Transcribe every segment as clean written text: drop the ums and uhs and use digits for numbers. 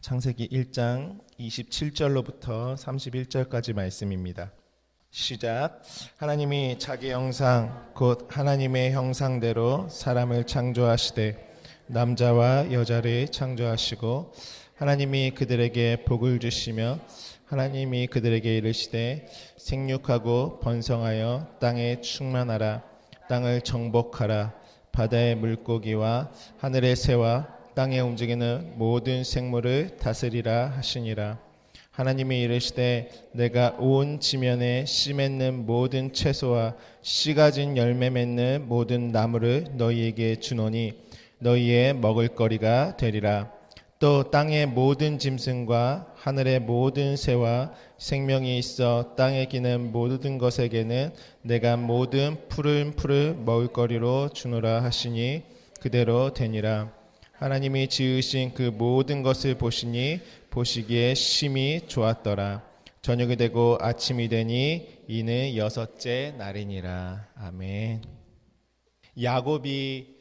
창세기 1장 27절로부터 31절까지 말씀입니다. 시작. 하나님이 자기 형상 곧 하나님의 형상대로 사람을 창조하시되 남자와 여자를 창조하시고 하나님이 그들에게 복을 주시며 하나님이 그들에게 이르시되 생육하고 번성하여 땅에 충만하라. 땅을 정복하라. 바다의 물고기와 하늘의 새와 땅에 움직이는 모든 생물을 다스리라 하시니라. 하나님이 이르시되 내가 온 지면에 씨 맺는 모든 채소와 씨 가진 열매 맺는 모든 나무를 너희에게 주노니 너희의 먹을거리가 되리라. 또 땅의 모든 짐승과 하늘의 모든 새와 생명이 있어 땅에 기는 모든 것에게는 내가 모든 푸른 풀을 먹을거리로 주노라 하시니 그대로 되니라. 하나님이 지으신 그 모든 것을 보시니 보시기에 심히 좋았더라. 저녁이 되고 아침이 되니 이는 여섯째 날이니라. 아멘. 야곱이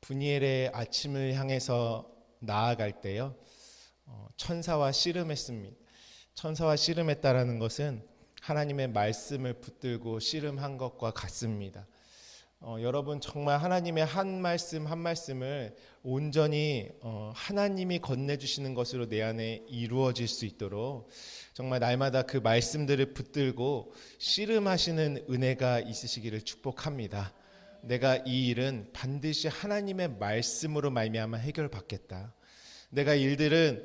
브니엘의 아침을 향해서 나아갈 때요, 천사와 씨름했습니다. 천사와 씨름했다라는 것은 하나님의 말씀을 붙들고 씨름한 것과 같습니다. 여러분 정말 하나님의 한 말씀 한 말씀을 온전히 하나님이 건네주시는 것으로 내 안에 이루어질 수 있도록 정말 날마다 그 말씀들을 붙들고 씨름하시는 은혜가 있으시기를 축복합니다. 내가 이 일은 반드시 하나님의 말씀으로 말미암아 해결받겠다. 내가 일들은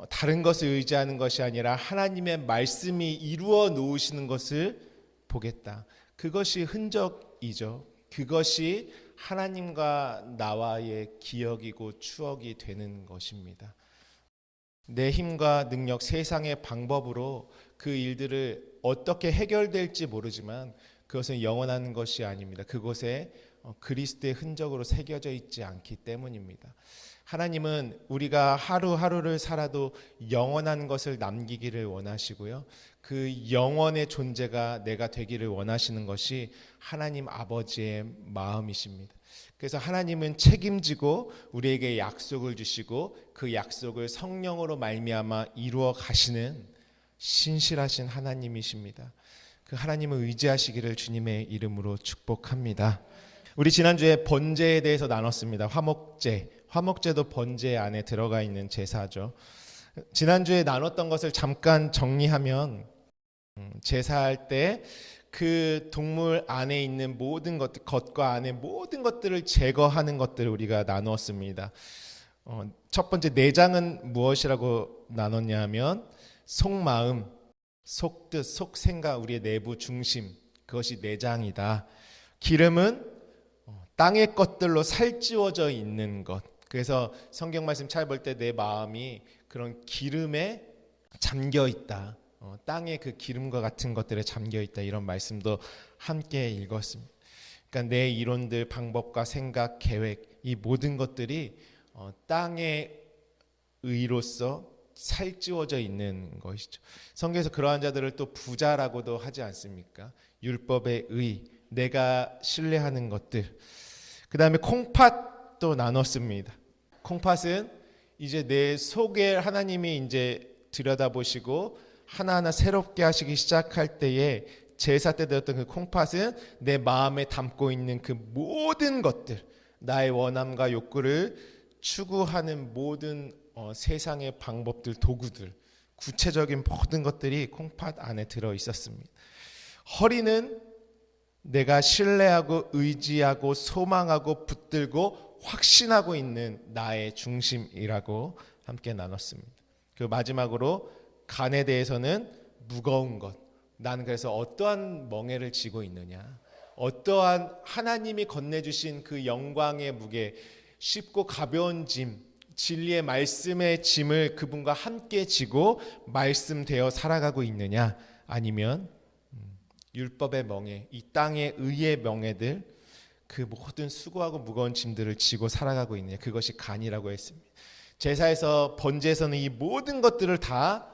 다른 것을 의지하는 것이 아니라 하나님의 말씀이 이루어 놓으시는 것을 보겠다. 그것이 흔적이죠. 그것이 하나님과 나와의 기억이고 추억이 되는 것입니다. 내 힘과 능력, 세상의 방법으로 그 일들을 어떻게 해결될지 모르지만 그것은 영원한 것이 아닙니다. 그곳에 그리스도의 흔적으로 새겨져 있지 않기 때문입니다. 하나님은 우리가 하루하루를 살아도 영원한 것을 남기기를 원하시고요. 그 영원의 존재가 내가 되기를 원하시는 것이 하나님 아버지의 마음이십니다. 그래서 하나님은 책임지고 우리에게 약속을 주시고 그 약속을 성령으로 말미암아 이루어 가시는 신실하신 하나님이십니다. 그 하나님을 의지하시기를 주님의 이름으로 축복합니다. 우리 지난주에 번제에 대해서 나눴습니다. 화목제도 번제 안에 들어가 있는 제사죠. 지난주에 나눴던 것을 잠깐 정리하면 제사할 때 그 동물 안에 있는 모든 것과 안에 모든 것들을 제거하는 것들을 우리가 나누었습니다. 첫 번째 내장은 무엇이라고 나눴냐 하면 속마음, 속뜻, 속생각, 우리의 내부 중심, 그것이 내장이다. 기름은 땅의 것들로 살찌워져 있는 것. 그래서 성경 말씀 잘 볼 때 내 마음이 그런 기름에 잠겨 있다. 땅의 그 기름과 같은 것들에 잠겨 있다. 이런 말씀도 함께 읽었습니다. 그러니까 내 이론들, 방법과 생각, 계획, 이 모든 것들이 땅의 의로서 살찌워져 있는 것이죠. 성경에서 그러한 자들을 또 부자라고도 하지 않습니까? 율법의 의, 내가 신뢰하는 것들. 그 다음에 콩팥도 나눴습니다. 콩팥은 이제 내 속에 하나님이 이제 들여다보시고 하나하나 새롭게 하시기 시작할 때에 제사 때 드렸던 그 콩팥은 내 마음에 담고 있는 그 모든 것들, 나의 원함과 욕구를 추구하는 모든 세상의 방법들, 도구들, 구체적인 모든 것들이 콩팥 안에 들어 있었습니다. 허리는 내가 신뢰하고 의지하고 소망하고 붙들고 확신하고 있는 나의 중심이라고 함께 나눴습니다. 그 마지막으로 간에 대해서는 무거운 것. 나는 그래서 어떠한 멍에를 지고 있느냐, 어떠한 하나님이 건네주신 그 영광의 무게, 쉽고 가벼운 짐, 진리의 말씀의 짐을 그분과 함께 지고 말씀되어 살아가고 있느냐, 아니면 율법의 멍에, 이 땅의 의의 멍에들, 그 모든 수고하고 무거운 짐들을 지고 살아가고 있느냐, 그것이 간이라고 했습니다. 제사에서 번제에서는 이 모든 것들을 다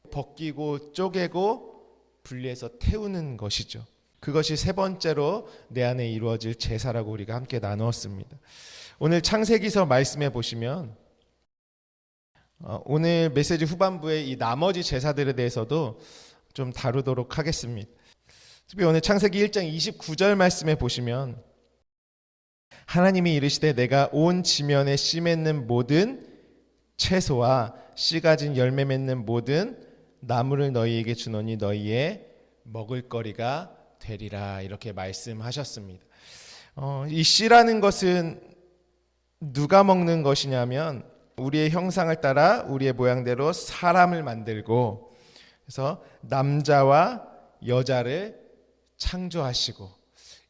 벗기고 쪼개고 분리해서 태우는 것이죠. 그것이 세 번째로 내 안에 이루어질 제사라고 우리가 함께 나누었습니다. 오늘 창세기서 말씀해 보시면 오늘 메시지 후반부에 이 나머지 제사들에 대해서도 좀 다루도록 하겠습니다. 특히 오늘 창세기 1장 29절 말씀에 보시면 하나님이 이르시되 내가 온 지면에 씨 맺는 모든 채소와 씨 가진 열매 맺는 모든 나무를 너희에게 주노니 너희의 먹을거리가 되리라 이렇게 말씀하셨습니다. 이 씨라는 것은 누가 먹는 것이냐면 우리의 형상을 따라 우리의 모양대로 사람을 만들고 그래서 남자와 여자를 창조하시고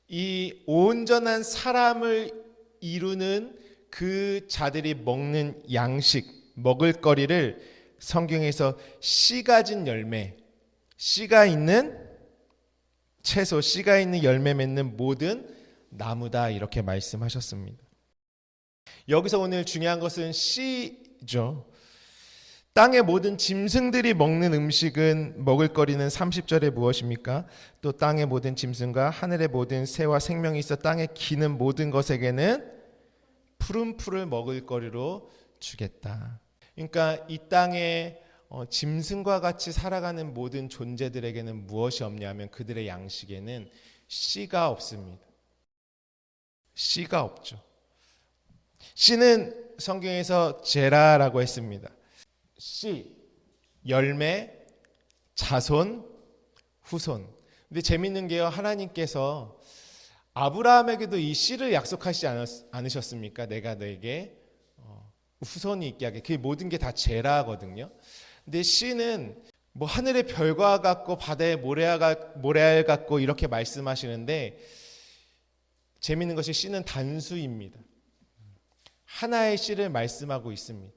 이 온전한 사람을 이루는 그 자들이 먹는 양식, 먹을거리를 성경에서 씨 가진 열매, 씨가 있는 채소, 씨가 있는 열매 맺는 모든 나무다 이렇게 말씀하셨습니다. 여기서 오늘 중요한 것은 씨죠. 땅의 모든 짐승들이 먹는 음식은 먹을거리는 30절에 무엇입니까? 또 땅의 모든 짐승과 하늘의 모든 새와 생명이 있어 땅에 기는 모든 것에게는 푸른 풀을 먹을거리로 주겠다. 그러니까 이 땅에 짐승과 같이 살아가는 모든 존재들에게는 무엇이 없냐면 그들의 양식에는 씨가 없습니다. 씨가 없죠. 씨는 성경에서 제라라고 했습니다. 씨, 열매, 자손, 후손. 근데 재밌는 게요. 하나님께서 아브라함에게도 이 씨를 약속하시지 않으셨습니까? 내가 너에게 후손이 있게 하게. 그 모든 게 다 제라거든요. 근데 씨는 뭐 하늘의 별과 같고 바다의 모래알 같고 이렇게 말씀하시는데 재밌는 것이 씨는 단수입니다. 하나의 씨를 말씀하고 있습니다.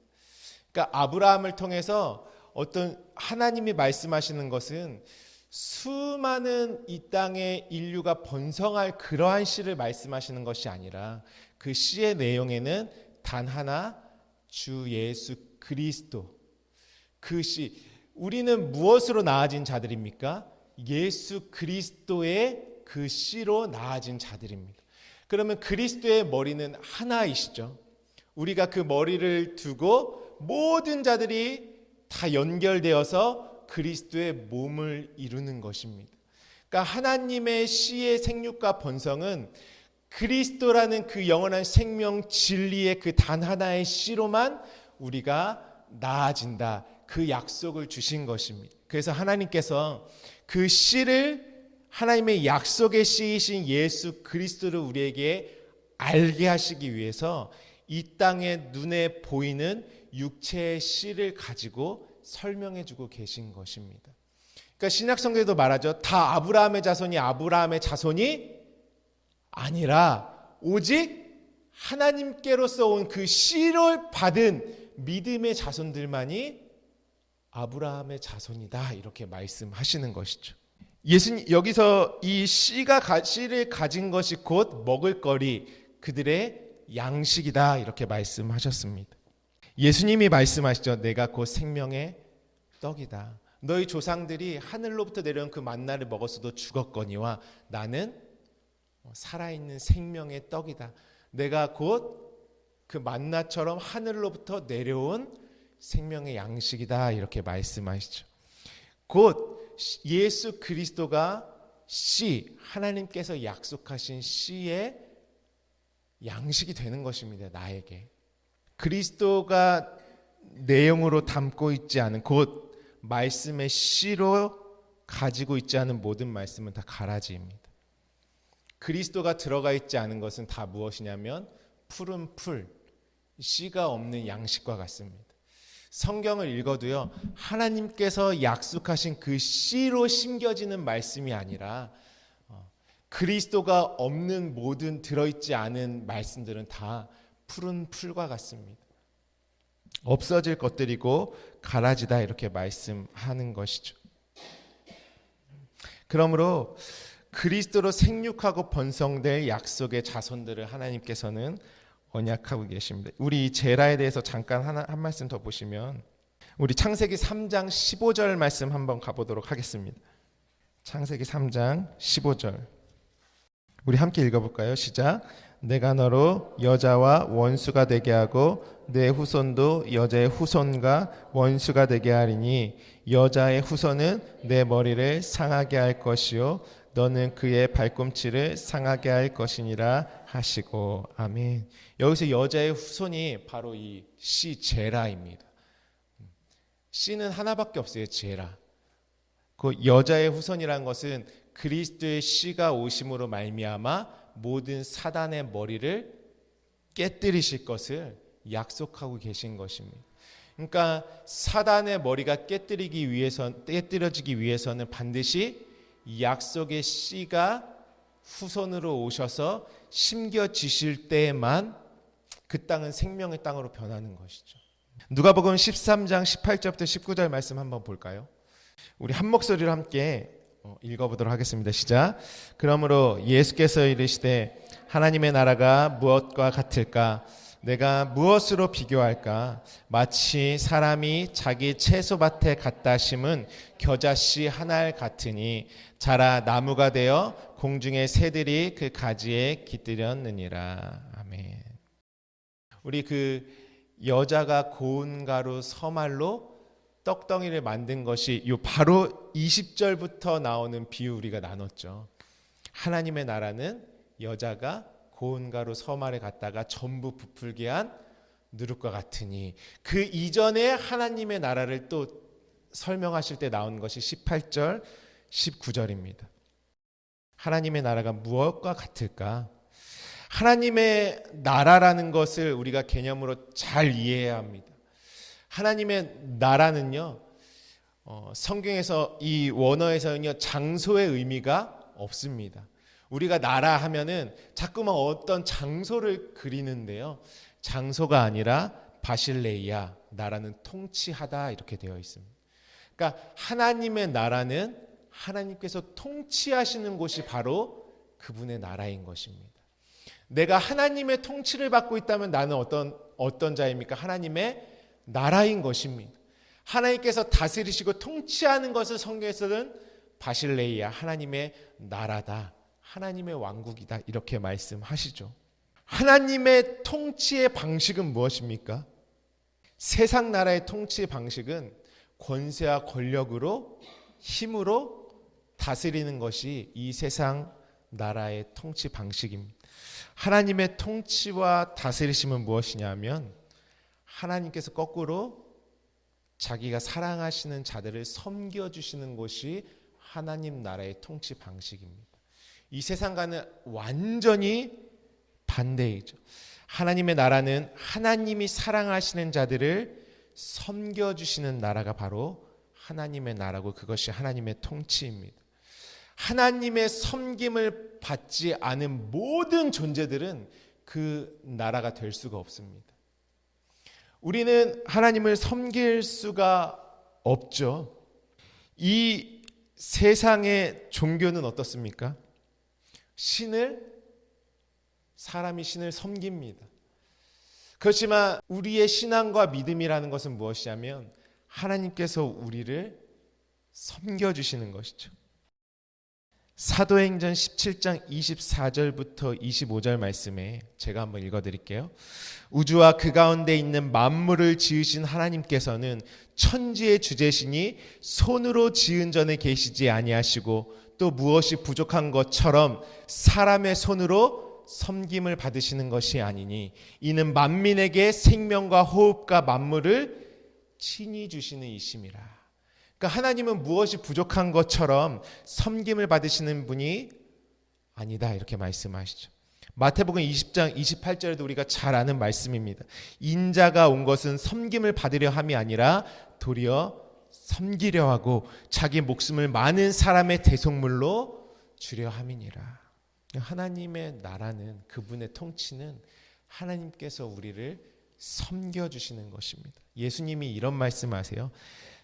그러니까 아브라함을 통해서 어떤 하나님이 말씀하시는 것은 수많은 이 땅의 인류가 번성할 그러한 씨를 말씀하시는 것이 아니라 그 씨의 내용에는 단 하나 주 예수 그리스도 그 씨 우리는 무엇으로 나아진 자들입니까? 예수 그리스도의 그 씨로 나아진 자들입니다. 그러면 그리스도의 머리는 하나이시죠. 우리가 그 머리를 두고 모든 자들이 다 연결되어서 그리스도의 몸을 이루는 것입니다. 그러니까 하나님의 씨의 생육과 번성은 그리스도라는 그 영원한 생명 진리의 그 단 하나의 씨로만 우리가 나아진다. 그 약속을 주신 것입니다. 그래서 하나님께서 그 씨를 하나님의 약속의 씨이신 예수 그리스도를 우리에게 알게 하시기 위해서 이 땅의 눈에 보이는 육체의 씨를 가지고 설명해주고 계신 것입니다. 그러니까 신약성경에도 말하죠. 다 아브라함의 자손이 아니라 오직 하나님께로서 온 그 씨를 받은 믿음의 자손들만이 아브라함의 자손이다 이렇게 말씀하시는 것이죠. 예수님 여기서 이 씨를 가진 것이 곧 먹을거리 그들의 양식이다 이렇게 말씀하셨습니다. 예수님이 말씀하시죠. 내가 곧 생명의 떡이다. 너희 조상들이 하늘로부터 내려온 그 만나를 먹었어도 죽었거니와 나는 살아있는 생명의 떡이다. 내가 곧 그 만나처럼 하늘로부터 내려온 생명의 양식이다 이렇게 말씀하시죠. 곧 예수 그리스도가 씨 하나님께서 약속하신 씨의 양식이 되는 것입니다. 나에게 그리스도가 내용으로 담고 있지 않은 곧 말씀의 씨로 가지고 있지 않은 모든 말씀은 다 가라지입니다. 그리스도가 들어가 있지 않은 것은 다 무엇이냐면 푸른 풀, 씨가 없는 양식과 같습니다. 성경을 읽어도요, 하나님께서 약속하신 그 씨로 심겨지는 말씀이 아니라 그리스도가 없는 모든 들어있지 않은 말씀들은 다 푸른 풀과 같습니다. 없어질 것들이고 가라지다 이렇게 말씀하는 것이죠. 그러므로 그리스도로 생육하고 번성될 약속의 자손들을 하나님께서는 언약하고 계십니다. 우리 이 제라에 대해서 잠깐 한 말씀 더 보시면 우리 창세기 3장 15절 말씀 한번 가보도록 하겠습니다. 창세기 3장 15절 우리 함께 읽어볼까요? 시작. 내가 너로 여자와 원수가 되게 하고 내 후손도 여자의 후손과 원수가 되게 하리니 여자의 후손은 내 머리를 상하게 할 것이요 너는 그의 발꿈치를 상하게 할 것이니라 하시고. 아멘. 여기서 여자의 후손이 바로 이 씨 제라입니다. 씨는 하나밖에 없어요. 제라. 그 여자의 후손이라는 것은 그리스도의 씨가 오심으로 말미암아 모든 사단의 머리를 깨뜨리실 것을 약속하고 계신 것입니다. 그러니까 사단의 머리가 깨뜨려지기 위해서는 반드시 약속의 씨가 후손으로 오셔서 심겨지실 때에만 그 땅은 생명의 땅으로 변하는 것이죠. 누가복음 13장 18절부터 19절 말씀 한번 볼까요? 우리 한 목소리로 함께 읽어보도록 하겠습니다. 시작. 그러므로 예수께서 이르시되 하나님의 나라가 무엇과 같을까? 내가 무엇으로 비교할까? 마치 사람이 자기 채소밭에 갖다 심은 겨자씨 하나를 같으니 자라 나무가 되어 공중의 새들이 그 가지에 깃들였느니라. 아멘. 우리 그 여자가 고운 가루 서말로 떡덩이를 만든 것이 바로 20절부터 나오는 비유 우리가 나눴죠. 하나님의 나라는 여자가 고운 가루 서말에 갖다가 전부 부풀게 한 누룩과 같으니, 그 이전에 하나님의 나라를 또 설명하실 때 나온 것이 18절 19절입니다. 하나님의 나라가 무엇과 같을까? 하나님의 나라라는 것을 우리가 개념으로 잘 이해해야 합니다. 하나님의 나라는요, 성경에서 이 원어에서는요, 장소의 의미가 없습니다. 우리가 나라 하면은 자꾸만 어떤 장소를 그리는데요, 장소가 아니라 바실레이아, 나라는 통치하다, 이렇게 되어 있습니다. 그러니까 하나님의 나라는 하나님께서 통치하시는 곳이 바로 그분의 나라인 것입니다. 내가 하나님의 통치를 받고 있다면 나는 어떤 자입니까? 하나님의 나라인 것입니다. 하나님께서 다스리시고 통치하는 것을 성경에서는 바실레이아, 하나님의 나라다, 하나님의 왕국이다, 이렇게 말씀하시죠. 하나님의 통치의 방식은 무엇입니까? 세상 나라의 통치의 방식은 권세와 권력으로, 힘으로 다스리는 것이 이 세상 나라의 통치 방식입니다. 하나님의 통치와 다스리심은 무엇이냐면 하나님께서 거꾸로 자기가 사랑하시는 자들을 섬겨주시는 것이 하나님 나라의 통치 방식입니다. 이 세상과는 완전히 반대이죠. 하나님의 나라는 하나님이 사랑하시는 자들을 섬겨주시는 나라가 바로 하나님의 나라고, 그것이 하나님의 통치입니다. 하나님의 섬김을 받지 않은 모든 존재들은 그 나라가 될 수가 없습니다. 우리는 하나님을 섬길 수가 없죠. 이 세상의 종교는 어떻습니까? 사람이 신을 섬깁니다. 그렇지만 우리의 신앙과 믿음이라는 것은 무엇이냐면 하나님께서 우리를 섬겨주시는 것이죠. 사도행전 17장 24절부터 25절 말씀에 제가 한번 읽어드릴게요. 우주와 그 가운데 있는 만물을 지으신 하나님께서는 천지의 주제시니 손으로 지은 전에 계시지 아니하시고 또 무엇이 부족한 것처럼 사람의 손으로 섬김을 받으시는 것이 아니니 이는 만민에게 생명과 호흡과 만물을 친히 주시는 이심이라. 그러니까 하나님은 무엇이 부족한 것처럼 섬김을 받으시는 분이 아니다, 이렇게 말씀하시죠. 마태복음 20장 28절에도 우리가 잘 아는 말씀입니다. 인자가 온 것은 섬김을 받으려 함이 아니라 도리어 섬기려 하고 자기 목숨을 많은 사람의 대속물로 주려 함이니라. 하나님의 나라는, 그분의 통치는 하나님께서 우리를 섬겨주시는 것입니다. 예수님이 이런 말씀하세요.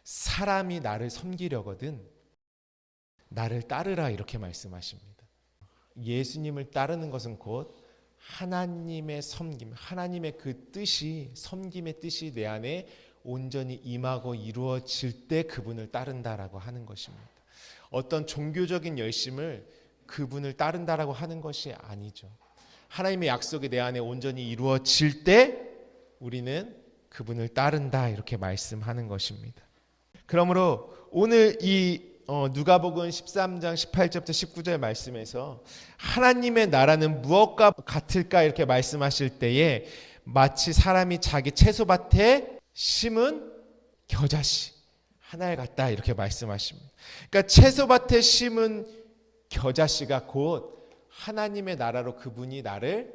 사람이 나를 섬기려거든 나를 따르라, 이렇게 말씀하십니다. 예수님을 따르는 것은 곧 하나님의 섬김, 하나님의 그 뜻이, 섬김의 뜻이 내 안에 온전히 임하고 이루어질 때 그분을 따른다라고 하는 것입니다. 어떤 종교적인 열심을 그분을 따른다라고 하는 것이 아니죠. 하나님의 약속이 내 안에 온전히 이루어질 때 우리는 그분을 따른다 이렇게 말씀하는 것입니다. 그러므로 오늘 이 누가복음 13장 18절부터 19절 말씀에서 하나님의 나라는 무엇과 같을까 이렇게 말씀하실 때에 마치 사람이 자기 채소밭에 심은 겨자씨 하나에 같다 이렇게 말씀하십니다. 그러니까 채소밭에 심은 겨자씨가 곧 하나님의 나라로 그분이 나를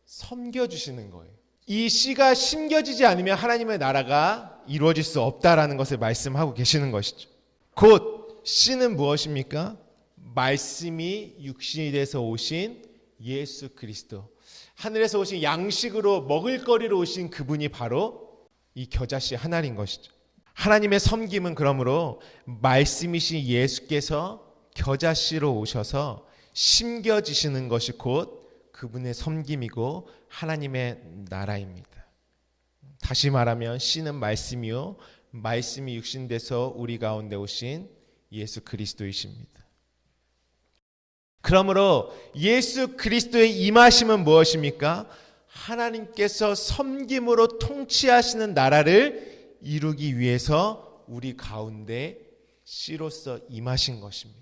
섬겨주시는 거예요. 이 씨가 심겨지지 않으면 하나님의 나라가 이루어질 수 없다라는 것을 말씀하고 계시는 것이죠. 곧 씨는 무엇입니까? 말씀이 육신이 돼서 오신 예수 그리스도, 하늘에서 오신 양식으로 먹을거리로 오신 그분이 바로 이 겨자씨 하나인 것이죠. 하나님의 섬김은 그러므로 말씀이신 예수께서 겨자씨로 오셔서 심겨지시는 것이 곧 그분의 섬김이고 하나님의 나라입니다. 다시 말하면 씨는 말씀이요 말씀이 육신돼서 우리 가운데 오신 예수 그리스도이십니다. 그러므로 예수 그리스도의 임하심은 무엇입니까? 하나님께서 섬김으로 통치하시는 나라를 이루기 위해서 우리 가운데 씨로서 임하신 것입니다.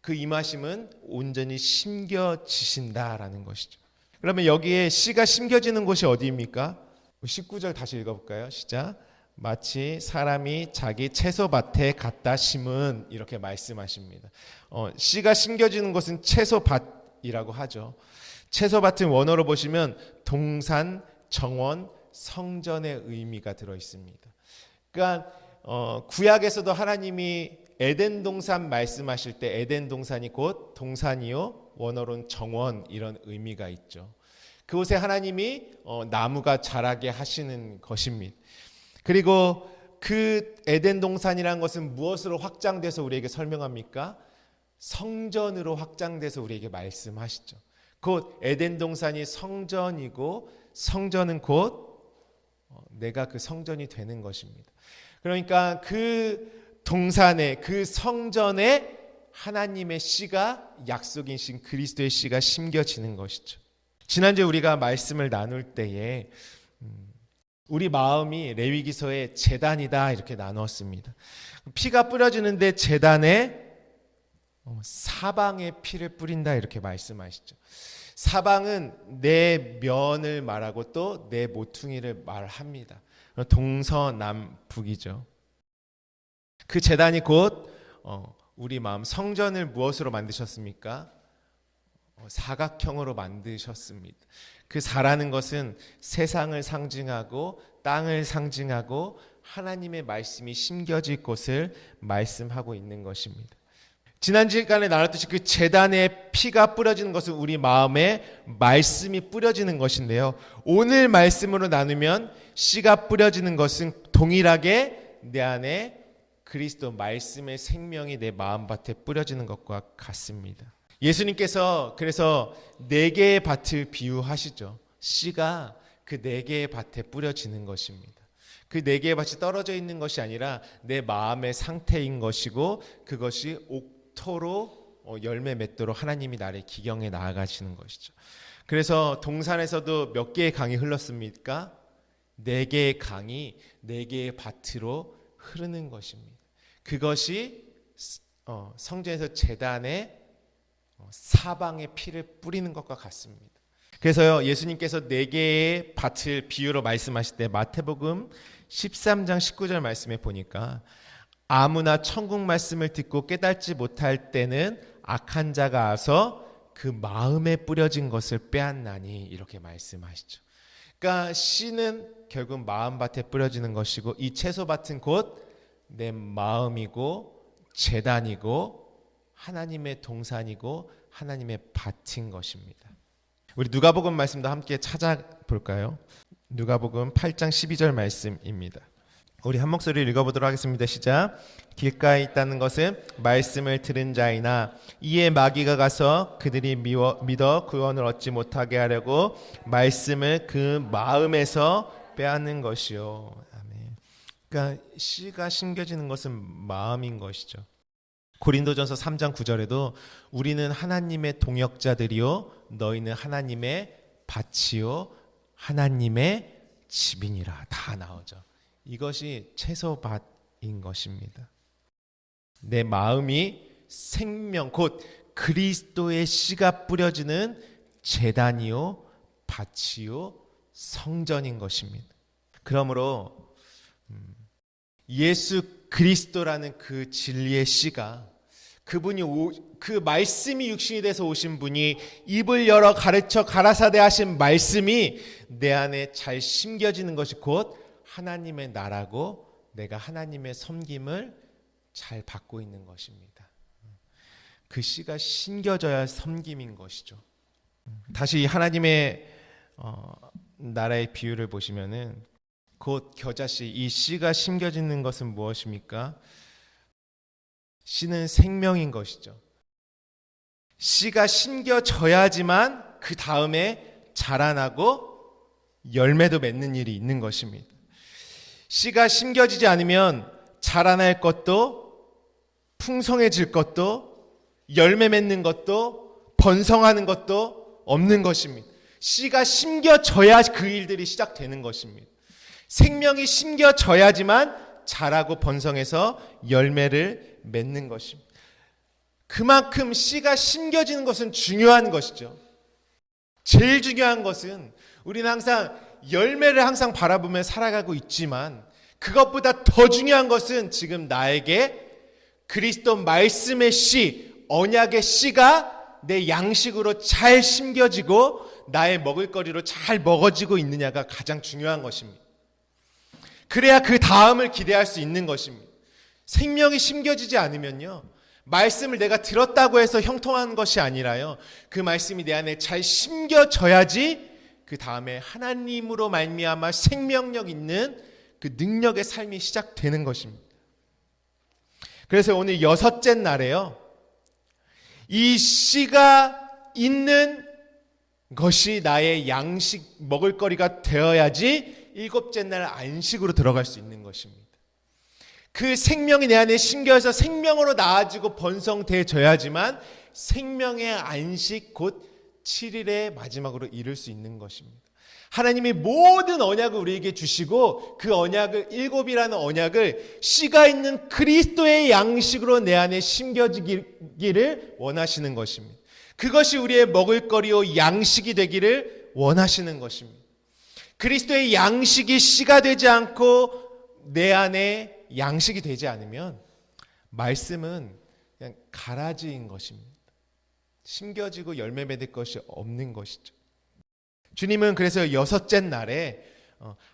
그 임하심은 온전히 심겨지신다라는 것이죠. 그러면 여기에 씨가 심겨지는 곳이 어디입니까? 19절 다시 읽어볼까요? 시작. 마치 사람이 자기 채소밭에 갖다 심은 이렇게 말씀하십니다. 씨가 심겨지는 곳은 채소밭이라고 하죠. 채소밭은 원어로 보시면 동산, 정원, 성전의 의미가 들어 있습니다. 그러니까 구약에서도 하나님이 에덴 동산 말씀하실 때 에덴 동산이 곧 동산이요 원어로는 정원 이런 의미가 있죠. 그곳에 하나님이 나무가 자라게 하시는 것입니다. 그리고 그 에덴 동산이라는 것은 무엇으로 확장돼서 우리에게 설명합니까? 성전으로 확장돼서 우리에게 말씀하시죠. 곧 에덴 동산이 성전이고 성전은 곧 내가 그 성전이 되는 것입니다. 그러니까 그 동산에 그 성전에 하나님의 씨가 약속인 신 그리스도의 씨가 심겨지는 것이죠. 지난주에 우리가 말씀을 나눌 때에 우리 마음이 레위기서의 제단이다 이렇게 나누었습니다. 피가 뿌려지는데 제단에 사방의 피를 뿌린다 이렇게 말씀하시죠. 사방은 내 면을 말하고 또 내 모퉁이를 말합니다. 동서남북이죠. 그 제단이 곧 우리 마음 성전을 무엇으로 만드셨습니까? 사각형으로 만드셨습니다. 그 사라는 것은 세상을 상징하고 땅을 상징하고 하나님의 말씀이 심겨질 곳을 말씀하고 있는 것입니다. 지난 시간에 나눴듯이 그 제단에 피가 뿌려지는 것은 우리 마음에 말씀이 뿌려지는 것인데요. 오늘 말씀으로 나누면 씨가 뿌려지는 것은 동일하게 내 안에 그리스도 말씀의 생명이 내 마음밭에 뿌려지는 것과 같습니다. 예수님께서 그래서 4개의 밭을 비유하시죠. 씨가 그 4개의 밭에 뿌려지는 것입니다. 그 4개의 밭이 떨어져 있는 것이 아니라 내 마음의 상태인 것이고 그것이 옥토로 열매 맺도록 하나님이 나를 기경에 나아가시는 것이죠. 그래서 동산에서도 몇 개의 강이 흘렀습니까? 4개의 강이 4개의 밭으로 흐르는 것입니다. 그것이 성전에서 제단에 사방에 피를 뿌리는 것과 같습니다. 그래서요 예수님께서 4개의 밭을 비유로 말씀하실 때 마태복음 13장 19절 말씀에 보니까 아무나 천국 말씀을 듣고 깨닫지 못할 때는 악한 자가 와서 그 마음에 뿌려진 것을 빼앗나니 이렇게 말씀하시죠. 그러니까 씨는 결국 마음밭에 뿌려지는 것이고 이 채소밭은 곧 내 마음이고 제단이고 하나님의 동산이고 하나님의 밭인 것입니다. 우리 누가복음 말씀도 함께 찾아볼까요? 누가복음 8장 12절 말씀입니다. 우리 한 목소리를 읽어보도록 하겠습니다. 시작. 길가에 있다는 것은 말씀을 들은 자이나 이에 마귀가 가서 그들이 믿어 구원을 얻지 못하게 하려고 말씀을 그 마음에서 빼앗는 것이요. 아멘. 그러니까 씨가 심겨지는 것은 마음인 것이죠. 고린도전서 3장 9절에도 우리는 하나님의 동역자들이요 너희는 하나님의 밭이요 하나님의 집이니라. 다 나오죠. 이것이 채소밭인 것입니다. 내 마음이 생명 곧 그리스도의 씨가 뿌려지는 제단이요 밭이요 성전인 것입니다. 그러므로 예수 그리스도라는 그 진리의 씨가 그분이 그 말씀이 육신이 돼서 오신 분이 입을 열어 가르쳐 가라사대 하신 말씀이 내 안에 잘 심겨지는 것이 곧 하나님의 나라고 내가 하나님의 섬김을 잘 받고 있는 것입니다. 그 씨가 심겨져야 섬김인 것이죠. 다시 하나님의 나라의 비유를 보시면은 곧 겨자씨, 이 씨가 심겨지는 것은 무엇입니까? 씨는 생명인 것이죠. 씨가 심겨져야지만 그 다음에 자라나고 열매도 맺는 일이 있는 것입니다. 씨가 심겨지지 않으면 자라날 것도 풍성해질 것도 열매 맺는 것도 번성하는 것도 없는 것입니다. 씨가 심겨져야 그 일들이 시작되는 것입니다. 생명이 심겨져야지만 자라고 번성해서 열매를 맺는 것입니다. 그만큼 씨가 심겨지는 것은 중요한 것이죠. 제일 중요한 것은 우리는 항상 열매를 항상 바라보며 살아가고 있지만 그것보다 더 중요한 것은 지금 나에게 그리스도 말씀의 씨, 언약의 씨가 내 양식으로 잘 심겨지고 나의 먹을거리로 잘 먹어지고 있느냐가 가장 중요한 것입니다. 그래야 그 다음을 기대할 수 있는 것입니다. 생명이 심겨지지 않으면요, 말씀을 내가 들었다고 해서 형통한 것이 아니라요, 그 말씀이 내 안에 잘 심겨져야지 그 다음에 하나님으로 말미암아 생명력 있는 그 능력의 삶이 시작되는 것입니다. 그래서 오늘 6째 날에요, 이 씨가 있는 것이 나의 양식 먹을거리가 되어야지 7째 날 안식으로 들어갈 수 있는 것입니다. 그 생명이 내 안에 심겨서 생명으로 나아지고 번성되어져야지만 생명의 안식 곧 7일의 마지막으로 이룰 수 있는 것입니다. 하나님이 모든 언약을 우리에게 주시고 그 언약을 7이라는 언약을 씨가 있는 그리스도의 양식으로 내 안에 심겨지기를 원하시는 것입니다. 그것이 우리의 먹을거리요 양식이 되기를 원하시는 것입니다. 그리스도의 양식이 씨가 되지 않고 내 안에 양식이 되지 않으면 말씀은 그냥 가라지인 것입니다. 심겨지고 열매 맺을 것이 없는 것이죠. 주님은 그래서 6째 날에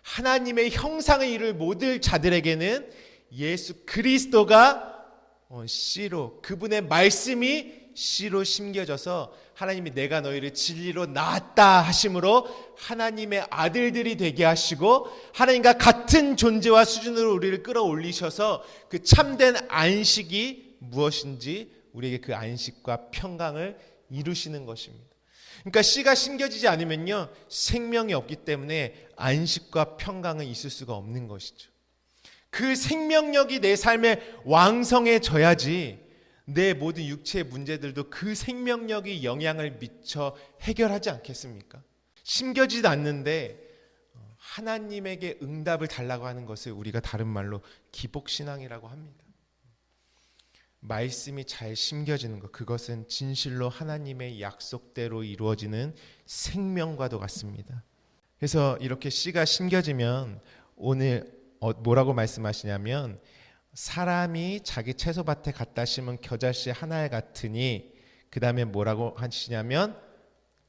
하나님의 형상을 이룰 모든 자들에게는 예수 그리스도가 씨로, 그분의 말씀이 씨로 심겨져서 하나님이 내가 너희를 진리로 낳았다 하심으로 하나님의 아들들이 되게 하시고 하나님과 같은 존재와 수준으로 우리를 끌어올리셔서 그 참된 안식이 무엇인지 우리에게 그 안식과 평강을 이루시는 것입니다. 그러니까 씨가 심겨지지 않으면요, 생명이 없기 때문에 안식과 평강은 있을 수가 없는 것이죠. 그 생명력이 내 삶에 왕성해져야지 내 모든 육체의 문제들도 그 생명력이 영향을 미쳐 해결하지 않겠습니까? 심겨지지 않는데 하나님에게 응답을 달라고 하는 것을 우리가 다른 말로 기복신앙이라고 합니다. 말씀이 잘 심겨지는 것, 그것은 진실로 하나님의 약속대로 이루어지는 생명과도 같습니다. 그래서 이렇게 씨가 심겨지면 오늘 뭐라고 말씀하시냐면 사람이 자기 채소밭에 갖다 심은 겨자씨 하나에 같으니 그 다음에 뭐라고 하시냐면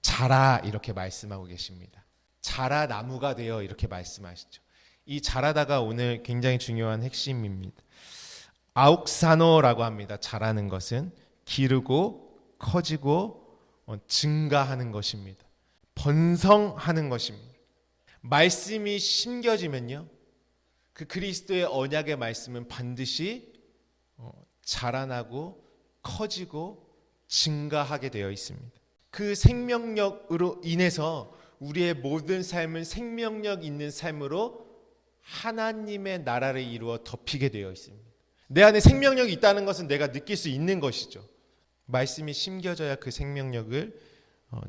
자라 이렇게 말씀하고 계십니다. 자라 나무가 되어 이렇게 말씀하시죠. 이 자라다가 오늘 굉장히 중요한 핵심입니다. 아욱사노라고 합니다. 자라는 것은 기르고 커지고 증가하는 것입니다. 번성하는 것입니다. 말씀이 심겨지면요, 그 그리스도의 언약의 말씀은 반드시 자라나고 커지고 증가하게 되어 있습니다. 그 생명력으로 인해서 우리의 모든 삶은 생명력 있는 삶으로 하나님의 나라를 이루어 덮이게 되어 있습니다. 내 안에 생명력이 있다는 것은 내가 느낄 수 있는 것이죠. 말씀이 심겨져야 그 생명력을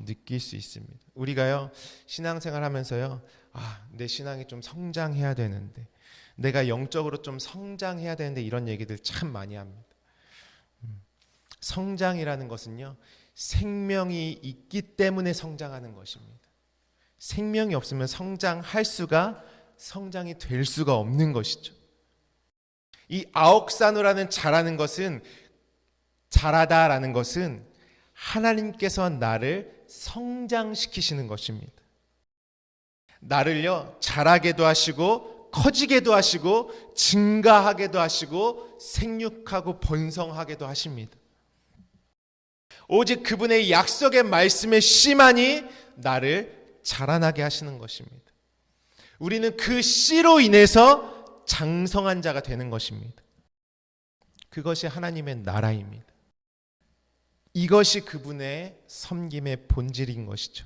느낄 수 있습니다. 우리가요 신앙생활 하면서요 내 신앙이 좀 성장해야 되는데, 내가 영적으로 좀 성장해야 되는데, 이런 얘기들 참 많이 합니다. 성장이라는 것은요 생명이 있기 때문에 성장하는 것입니다. 생명이 없으면 성장이 될 수가 없는 것이죠. 이 아옥사노라는 자라다라는 것은 하나님께서 나를 성장시키시는 것입니다. 나를요 자라게도 하시고 커지게도 하시고 증가하게도 하시고 생육하고 번성하게도 하십니다. 오직 그분의 약속의 말씀의 씨만이 나를 자라나게 하시는 것입니다. 우리는 그 씨로 인해서 장성한 자가 되는 것입니다. 그것이 하나님의 나라입니다. 이것이 그분의 섬김의 본질인 것이죠.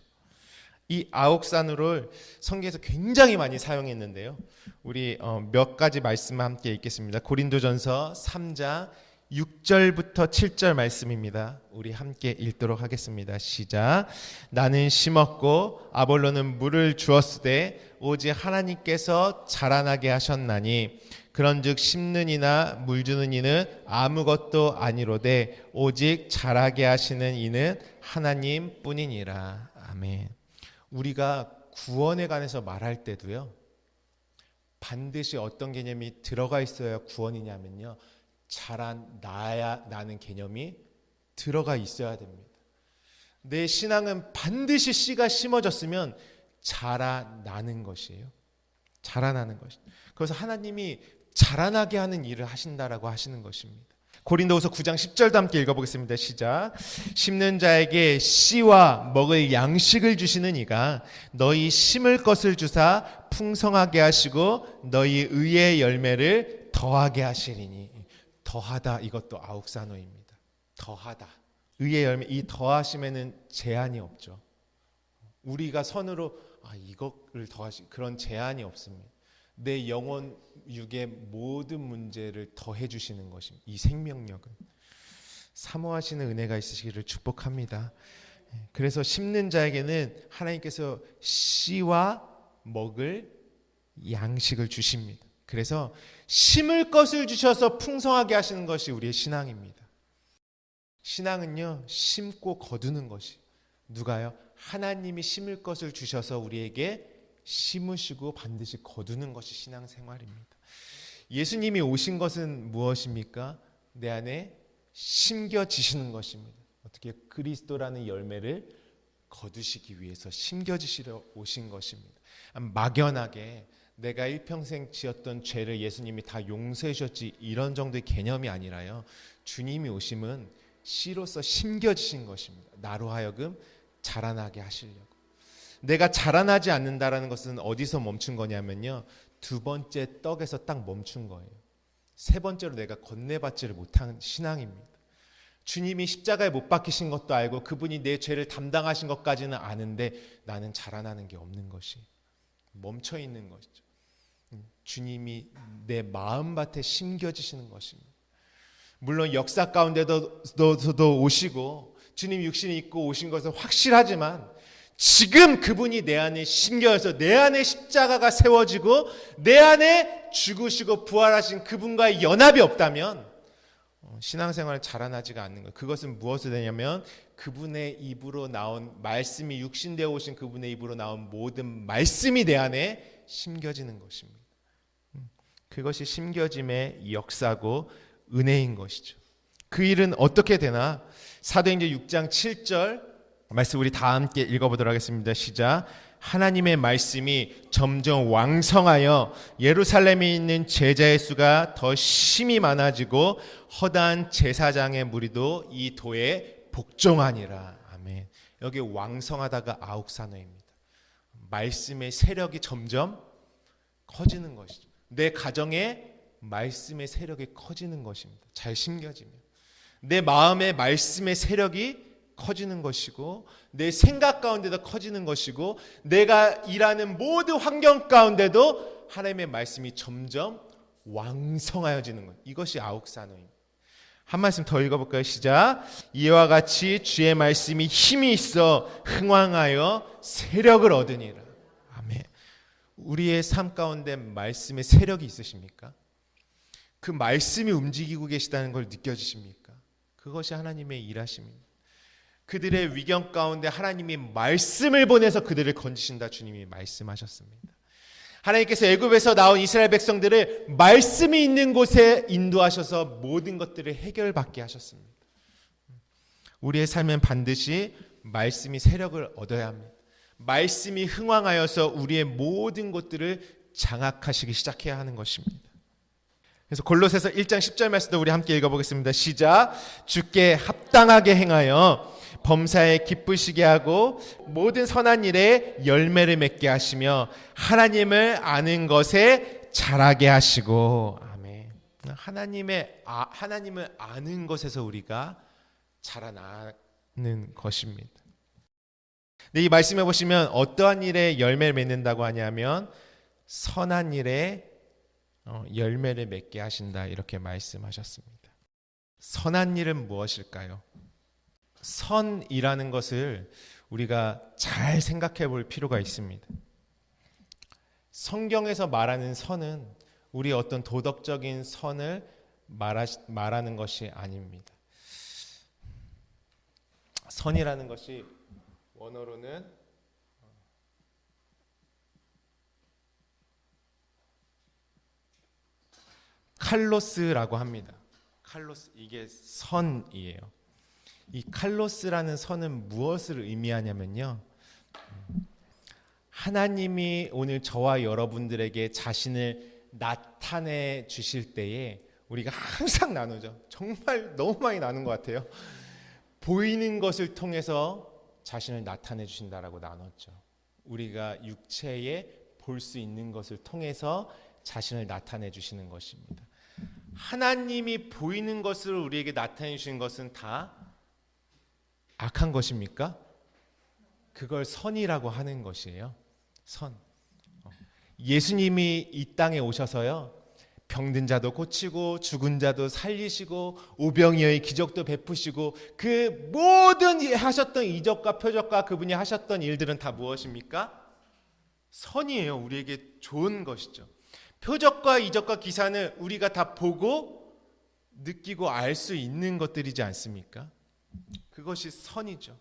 이 아옥산으를 성경에서 굉장히 많이 사용했는데요. 우리 몇 가지 말씀을 함께 읽겠습니다. 고린도전서 3장 6절부터 7절 말씀입니다. 우리 함께 읽도록 하겠습니다. 시작. 나는 심었고 아볼로는 물을 주었으되 오직 하나님께서 자라나게 하셨나니 그런즉 심는 이나 물 주는 이는 아무것도 아니로되 오직 자라게 하시는 이는 하나님뿐이니라. 아멘. 우리가 구원에 관해서 말할 때도요 반드시 어떤 개념이 들어가 있어야 구원이냐면요 자라나야 개념이 들어가 있어야 됩니다. 내 신앙은 반드시 씨가 심어졌으면 자라나는 것이에요. 자라나는 것. 그래서 하나님이 자라나게 하는 일을 하신다라고 하시는 것입니다. 고린도후서 9장 10절도 함께 읽어보겠습니다. 시작. 심는 자에게 씨와 먹을 양식을 주시는 이가 너희 심을 것을 주사 풍성하게 하시고 너희 의의 열매를 더하게 하시리니. 더하다, 이것도 아옥사노입니다. 더하다. 의의 열매, 이 더하심에는 제한이 없죠. 우리가 선으로 이거를 더하시, 그런 제한이 없습니다. 내 영혼 육의 모든 문제를 더해 주시는 것입니다. 이 생명력은 사모하시는 은혜가 있으시기를 축복합니다. 그래서 심는 자에게는 하나님께서 씨와 먹을 양식을 주십니다. 그래서 심을 것을 주셔서 풍성하게 하시는 것이 우리의 신앙입니다. 신앙은요 심고 거두는 것이, 누가요? 하나님이 심을 것을 주셔서 우리에게 심으시고 반드시 거두는 것이 신앙생활입니다. 예수님이 오신 것은 무엇입니까? 내 안에 심겨지시는 것입니다. 어떻게? 그리스도라는 열매를 거두시기 위해서 심겨지시러 오신 것입니다. 막연하게 내가 일평생 지었던 죄를 예수님이 다 용서해 주셨지, 이런 정도의 개념이 아니라요, 주님이 오심은 씨로서 심겨지신 것입니다. 나로 하여금 자라나게 하시려고. 내가 자라나지 않는다라는 것은 어디서 멈춘 거냐면요, 두 번째 떡에서 딱 멈춘 거예요. 세 번째로 내가 건네받지를 못한 신앙입니다. 주님이 십자가에 못 박히신 것도 알고 그분이 내 죄를 담당하신 것까지는 아는데 나는 자라나는 게 없는 것이 멈춰 있는 것이죠. 주님이 내 마음밭에 심겨지시는 것입니다. 물론 역사 가운데도 오시고 주님 육신이 있고 오신 것은 확실하지만 지금 그분이 내 안에 심겨서 내 안에 십자가가 세워지고 내 안에 죽으시고 부활하신 그분과의 연합이 없다면 신앙생활은 자라나지가 않는 거예요. 그것은 무엇을 되냐면 그분의 입으로 나온 말씀이, 육신되어 오신 그분의 입으로 나온 모든 말씀이 내 안에 심겨지는 것입니다. 그것이 심겨짐의 역사고 은혜인 것이죠. 그 일은 어떻게 되나? 사도행전 6장 7절 말씀 우리 다 함께 읽어보도록 하겠습니다. 시작. 하나님의 말씀이 점점 왕성하여 예루살렘에 있는 제자의 수가 더 심히 많아지고 허다한 제사장의 무리도 이 도에 복종하니라. 아멘. 여기 왕성하다가 아옥사노입니다. 말씀의 세력이 점점 커지는 것이죠. 내 가정에 말씀의 세력이 커지는 것입니다. 잘 심겨지면 내 마음의 말씀의 세력이 커지는 것이고 내 생각 가운데도 커지는 것이고 내가 일하는 모든 환경 가운데도 하나님의 말씀이 점점 왕성하여지는 것. 이것이 아옥사노입니다. 한 말씀 더 읽어볼까요? 시작. 이와 같이 주의 말씀이 힘이 있어 흥왕하여 세력을 얻으니라. 아멘. 우리의 삶 가운데 말씀의 세력이 있으십니까? 그 말씀이 움직이고 계시다는 걸 느껴지십니까? 그것이 하나님의 일하심입니다. 그들의 위경 가운데 하나님이 말씀을 보내서 그들을 건지신다 주님이 말씀하셨습니다. 하나님께서 애굽에서 나온 이스라엘 백성들을 말씀이 있는 곳에 인도하셔서 모든 것들을 해결받게 하셨습니다. 우리의 삶은 반드시 말씀이 세력을 얻어야 합니다. 말씀이 흥왕하여서 우리의 모든 것들을 장악하시기 시작해야 하는 것입니다. 그래서 골로새서 1장 10절 말씀도 우리 함께 읽어보겠습니다. 시작. 주께 합당하게 행하여 범사에 기쁘시게 하고 모든 선한 일에 열매를 맺게 하시며 하나님을 아는 것에 자라게 하시고. 아멘. 하나님을 아는 것에서 우리가 자라나는 것입니다. 이 말씀해 보시면 어떠한 일에 열매를 맺는다고 하냐면 선한 일에 열매를 맺게 하신다 이렇게 말씀하셨습니다. 선한 일은 무엇일까요? 선이라는 것을 우리가 잘 생각해 볼 필요가 있습니다. 성경에서 말하는 선은 우리 어떤 도덕적인 선을 말하는 것이 아닙니다. 선이라는 것이 원어로는 칼로스라고 합니다. 칼로스, 이게 선이에요. 이 칼로스라는 선은 무엇을 의미하냐면요, 하나님이 오늘 저와 여러분들에게 자신을 나타내 주실 때에 우리가 항상 나누죠. 정말 너무 많이 나눈 것 같아요. 보이는 것을 통해서 자신을 나타내 주신다라고 나눴죠. 우리가 육체에 볼 수 있는 것을 통해서 자신을 나타내 주시는 것입니다. 하나님이 보이는 것을 우리에게 나타내 주시는 것은 다 악한 것입니까? 그걸 선이라고 하는 것이에요. 선. 예수님이 이 땅에 오셔서요, 병든 자도 고치고 죽은 자도 살리시고 오병이어의 기적도 베푸시고 그 모든 하셨던 이적과 표적과 그분이 하셨던 일들은 다 무엇입니까? 선이에요. 우리에게 좋은 것이죠. 표적과 이적과 기사는 우리가 다 보고 느끼고 알 수 있는 것들이지 않습니까? 그것이 선이죠.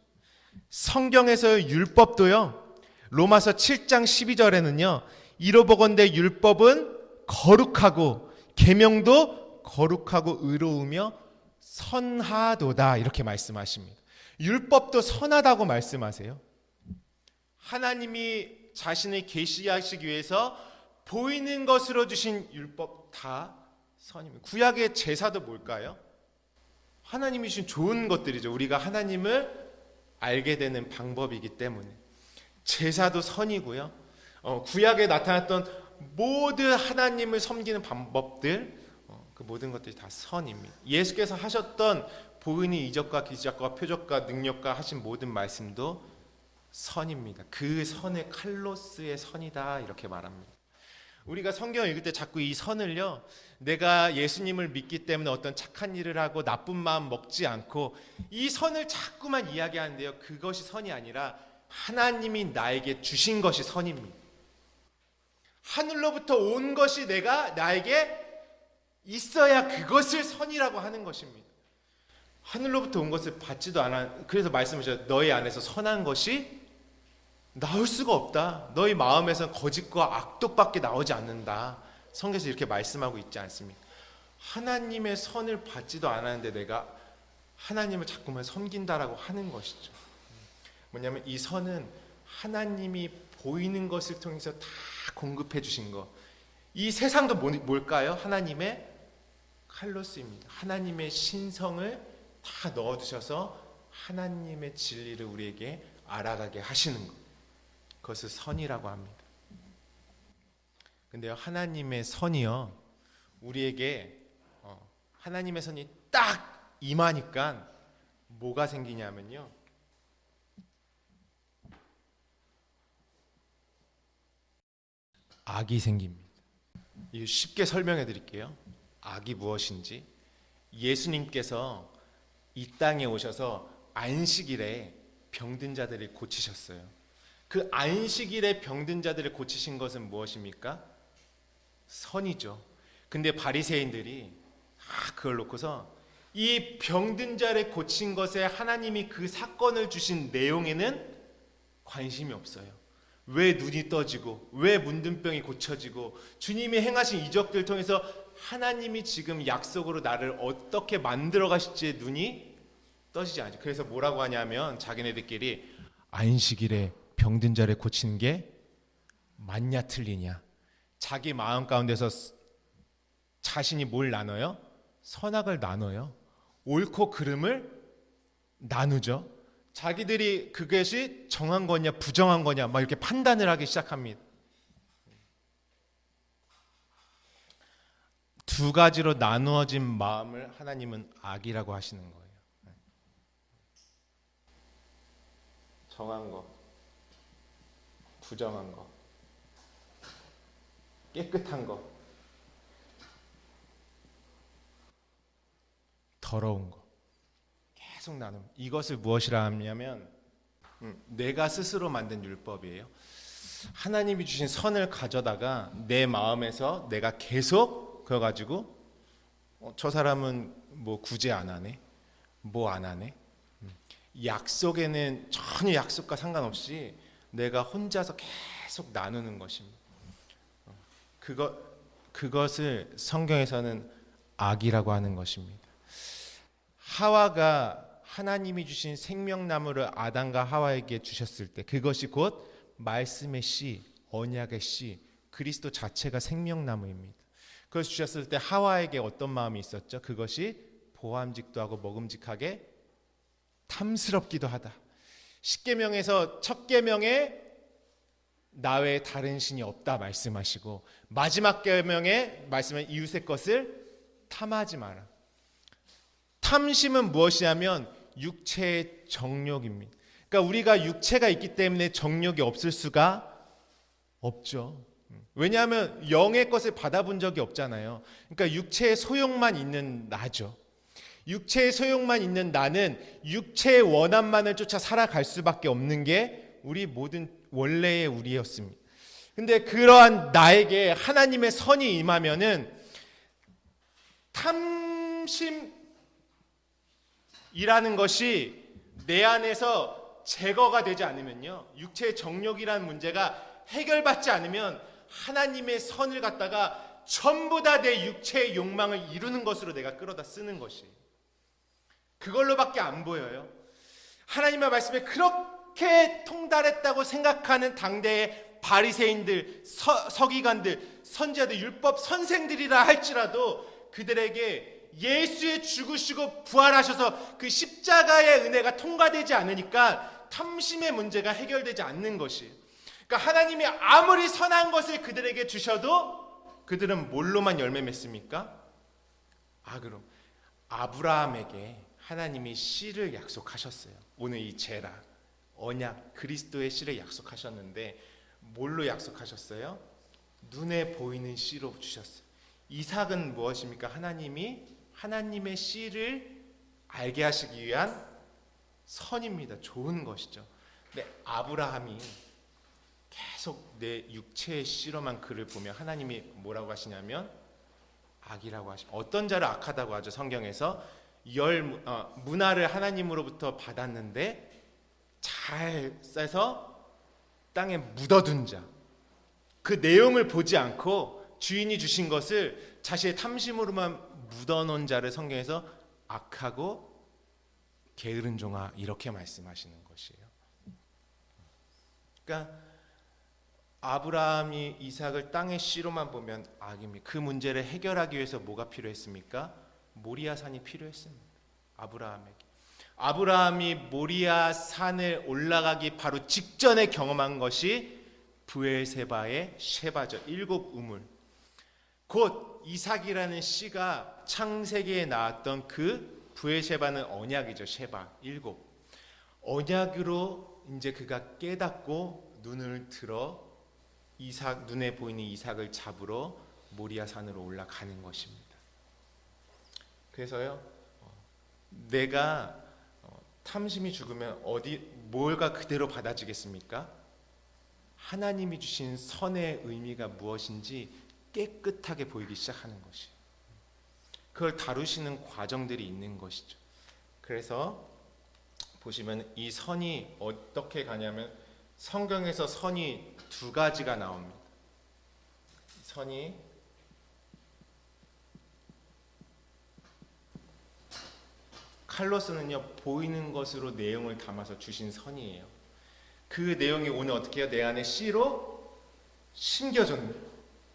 성경에서의 율법도요, 로마서 7장 12절에는요 이로보건대 율법은 거룩하고 계명도 거룩하고 의로우며 선하도다 이렇게 말씀하십니다. 율법도 선하다고 말씀하세요. 하나님이 자신을 계시하시기 위해서 보이는 것으로 주신 율법 다 선입니다. 구약의 제사도 뭘까요? 하나님이 주신 좋은 것들이죠. 우리가 하나님을 알게 되는 방법이기 때문에 제사도 선이고요. 구약에 나타났던 모든 하나님을 섬기는 방법들, 그 모든 것들이 다 선입니다. 예수께서 하셨던 보이는 이적과 기적과 표적과 능력과 하신 모든 말씀도 선입니다. 그 선의 칼로스의 선이다 이렇게 말합니다. 우리가 성경을 읽을 때 자꾸 이 선을요, 내가 예수님을 믿기 때문에 어떤 착한 일을 하고 나쁜 마음 먹지 않고 이 선을 자꾸만 이야기하는데요, 그것이 선이 아니라 하나님이 나에게 주신 것이 선입니다. 하늘로부터 온 것이 나에게 있어야 그것을 선이라고 하는 것입니다. 하늘로부터 온 것을 받지도 않아. 그래서 말씀하셨죠. 너희 안에서 선한 것이 나올 수가 없다. 너희 마음에서는 거짓과 악독밖에 나오지 않는다. 성경에서 이렇게 말씀하고 있지 않습니까? 하나님의 선을 받지도 않았는데 내가 하나님을 자꾸만 섬긴다라고 하는 것이죠. 뭐냐면 이 선은 하나님이 보이는 것을 통해서 다 공급해 주신 것. 이 세상도 뭘까요? 하나님의 칼로스입니다. 하나님의 신성을 다 넣어두셔서 하나님의 진리를 우리에게 알아가게 하시는 것. 그것을 선이라고 합니다. 근데요, 하나님의 선이요, 우리에게 하나님의 선이 딱 임하니까 뭐가 생기냐면요, 악이 생깁니다. 쉽게 설명해 드릴게요. 악이 무엇인지. 예수님께서 이 땅에 오셔서 안식일에 병든 자들을 고치셨어요. 그 안식일에 병든 자들을 고치신 것은 무엇입니까? 선이죠. 근데 바리새인들이 그걸 놓고서 이 병든 자를 고친 것에 하나님이 그 사건을 주신 내용에는 관심이 없어요. 왜 눈이 떠지고 왜 문둥병이 고쳐지고 주님이 행하신 이적들을 통해서 하나님이 지금 약속으로 나를 어떻게 만들어 가실지 눈이 떠지지 않죠. 그래서 뭐라고 하냐면 자기네들끼리 안식일에 병든 자를 고치는 게 맞냐 틀리냐. 자기 마음 가운데서 자신이 뭘 나눠요? 선악을 나눠요. 옳고 그름을 나누죠. 자기들이 그것이 정한 거냐 부정한 거냐 막 이렇게 판단을 하기 시작합니다. 두 가지로 나누어진 마음을 하나님은 악이라고 하시는 거예요. 정한 거, 부정한 거, 깨끗한 거, 더러운 거 계속 나눔. 이것을 무엇이라 하냐면 내가 스스로 만든 율법이에요. 하나님이 주신 선을 가져다가 내 마음에서 내가 계속 그거 가지고 저 사람은 뭐 구제 안 하네, 뭐 안 하네. 약속에는 전혀 약속과 상관없이 내가 혼자서 계속 나누는 것입니다. 그것을 성경에서는 악이라고 하는 것입니다. 하와가 하나님이 주신 생명나무를 아담과 하와에게 주셨을 때 그것이 곧 말씀의 씨, 언약의 씨, 그리스도 자체가 생명나무입니다. 그것을 주셨을 때 하와에게 어떤 마음이 있었죠? 그것이 보암직도 하고 먹음직하게 탐스럽기도 하다. 십계명에서 첫 계명에 나 외에 다른 신이 없다 말씀하시고 마지막 계명에 말씀한 이웃의 것을 탐하지 마라. 탐심은 무엇이냐면 육체의 정욕입니다. 그러니까 우리가 육체가 있기 때문에 정욕이 없을 수가 없죠. 왜냐하면 영의 것을 받아본 적이 없잖아요. 그러니까 육체의 소욕만 있는 나죠. 육체의 소욕만 있는 나는 육체의 원함만을 쫓아 살아갈 수밖에 없는 게 우리 모든 원래의 우리였습니다. 근데 그러한 나에게 하나님의 선이 임하면은 탐심이라는 것이 내 안에서 제거가 되지 않으면요, 육체의 정욕이라는 문제가 해결받지 않으면 하나님의 선을 갖다가 전부 다 내 육체의 욕망을 이루는 것으로 내가 끌어다 쓰는 것이에요. 그걸로밖에 안 보여요. 하나님의 말씀에 그렇게 통달했다고 생각하는 당대의 바리새인들, 서기관들, 선지자들, 율법 선생들이라 할지라도 그들에게 예수의 죽으시고 부활하셔서 그 십자가의 은혜가 통과되지 않으니까 탐심의 문제가 해결되지 않는 것이에요. 그러니까 하나님이 아무리 선한 것을 그들에게 주셔도 그들은 뭘로만 열매 맺습니까? 악으로. 아브라함에게 하나님이 씨를 약속하셨어요. 오늘 이 제라, 언약, 그리스도의 씨를 약속하셨는데 뭘로 약속하셨어요? 눈에 보이는 씨로 주셨어요. 이삭은 무엇입니까? 하나님이 하나님의 씨를 알게 하시기 위한 선입니다. 좋은 것이죠. 근데 아브라함이 계속 내 육체의 씨로만 그를 보면 하나님이 뭐라고 하시냐면 악이라고 하십니다. 어떤 자를 악하다고 하죠? 성경에서 문화를 하나님으로부터 받았는데 잘 싸서 땅에 묻어둔 자, 그 내용을 보지 않고 주인이 주신 것을 자신의 탐심으로만 묻어놓은 자를 성경에서 악하고 게으른 종아 이렇게 말씀하시는 것이에요. 그러니까 아브라함이 이삭을 땅의 씨로만 보면 악입니다. 그 문제를 해결하기 위해서 뭐가 필요했습니까? 모리아 산이 필요했습니다. 아브라함이 모리아 산을 올라가기 바로 직전에 경험한 것이 브엘세바의 쉐바죠. 7 우물. 곧 이삭이라는 씨가 창세기에 나왔던 그 브엘세바는 언약이죠. 쉐바 7. 언약으로 이제 그가 깨닫고 눈을 들어 눈에 보이는 이삭을 잡으러 모리아 산으로 올라가는 것입니다. 그래서요, 내가 탐심이 죽으면 뭘가 그대로 받아지겠습니까? 하나님이 주신 선의 의미가 무엇인지 깨끗하게 보이기 시작하는 것이에요. 그걸 다루시는 과정들이 있는 것이죠. 그래서 보시면 이 선이 어떻게 가냐면 성경에서 선이 두 가지가 나옵니다. 선이 칼로스는요, 보이는 것으로 내용을 담아서 주신 선이에요. 그 내용이 오늘 어떻게 해요? 내 안에 씨로 심겨졌네.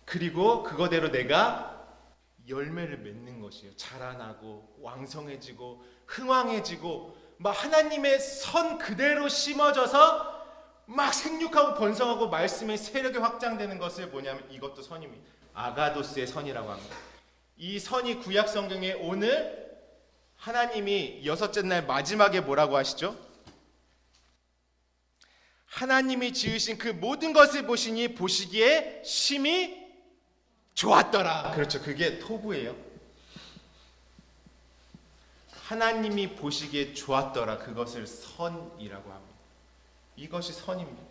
그리고 그거대로 내가 열매를 맺는 것이에요. 자라나고 왕성해지고 흥왕해지고 막 하나님의 선 그대로 심어져서 막 생육하고 번성하고 말씀의 세력이 확장되는 것을 뭐냐면 이것도 선입니다. 아가도스의 선이라고 합니다. 이 선이 구약 성경에 오늘 하나님이 여섯째 날 마지막에 뭐라고 하시죠? 하나님이 지으신 그 모든 것을 보시니 보시기에 심히 좋았더라. 그렇죠. 그게 토부예요. 하나님이 보시기에 좋았더라. 그것을 선이라고 합니다. 이것이 선입니다.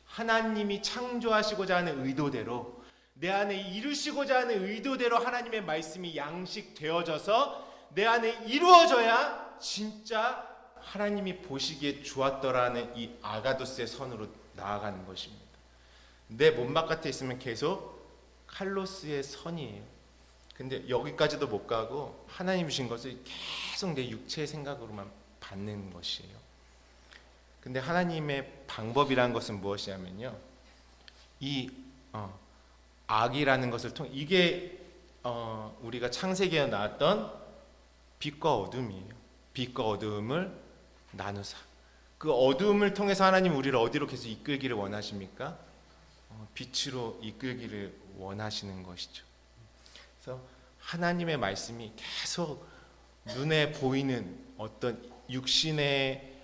하나님이 창조하시고자 하는 의도대로 내 안에 이루시고자 하는 의도대로 하나님의 말씀이 양식되어져서 내 안에 이루어져야 진짜 하나님이 보시기에 좋았더라는 이 아가도스의 선으로 나아가는 것입니다. 내 몸 바깥에 있으면 계속 칼로스의 선이에요. 근데 여기까지도 못 가고 하나님 주신 것을 계속 내 육체의 생각으로만 받는 것이에요. 근데 하나님의 방법이라는 것은 무엇이냐면요, 이 악이라는 것을 통해 이게 우리가 창세기에 나왔던 빛과 어둠이에요. 빛과 어둠을 나누사. 그 어둠을 통해서 하나님 우리를 어디로 계속 이끌기를 원하십니까? 빛으로 이끌기를 원하시는 것이죠. 그래서 하나님의 말씀이 계속 눈에 보이는 어떤 육신의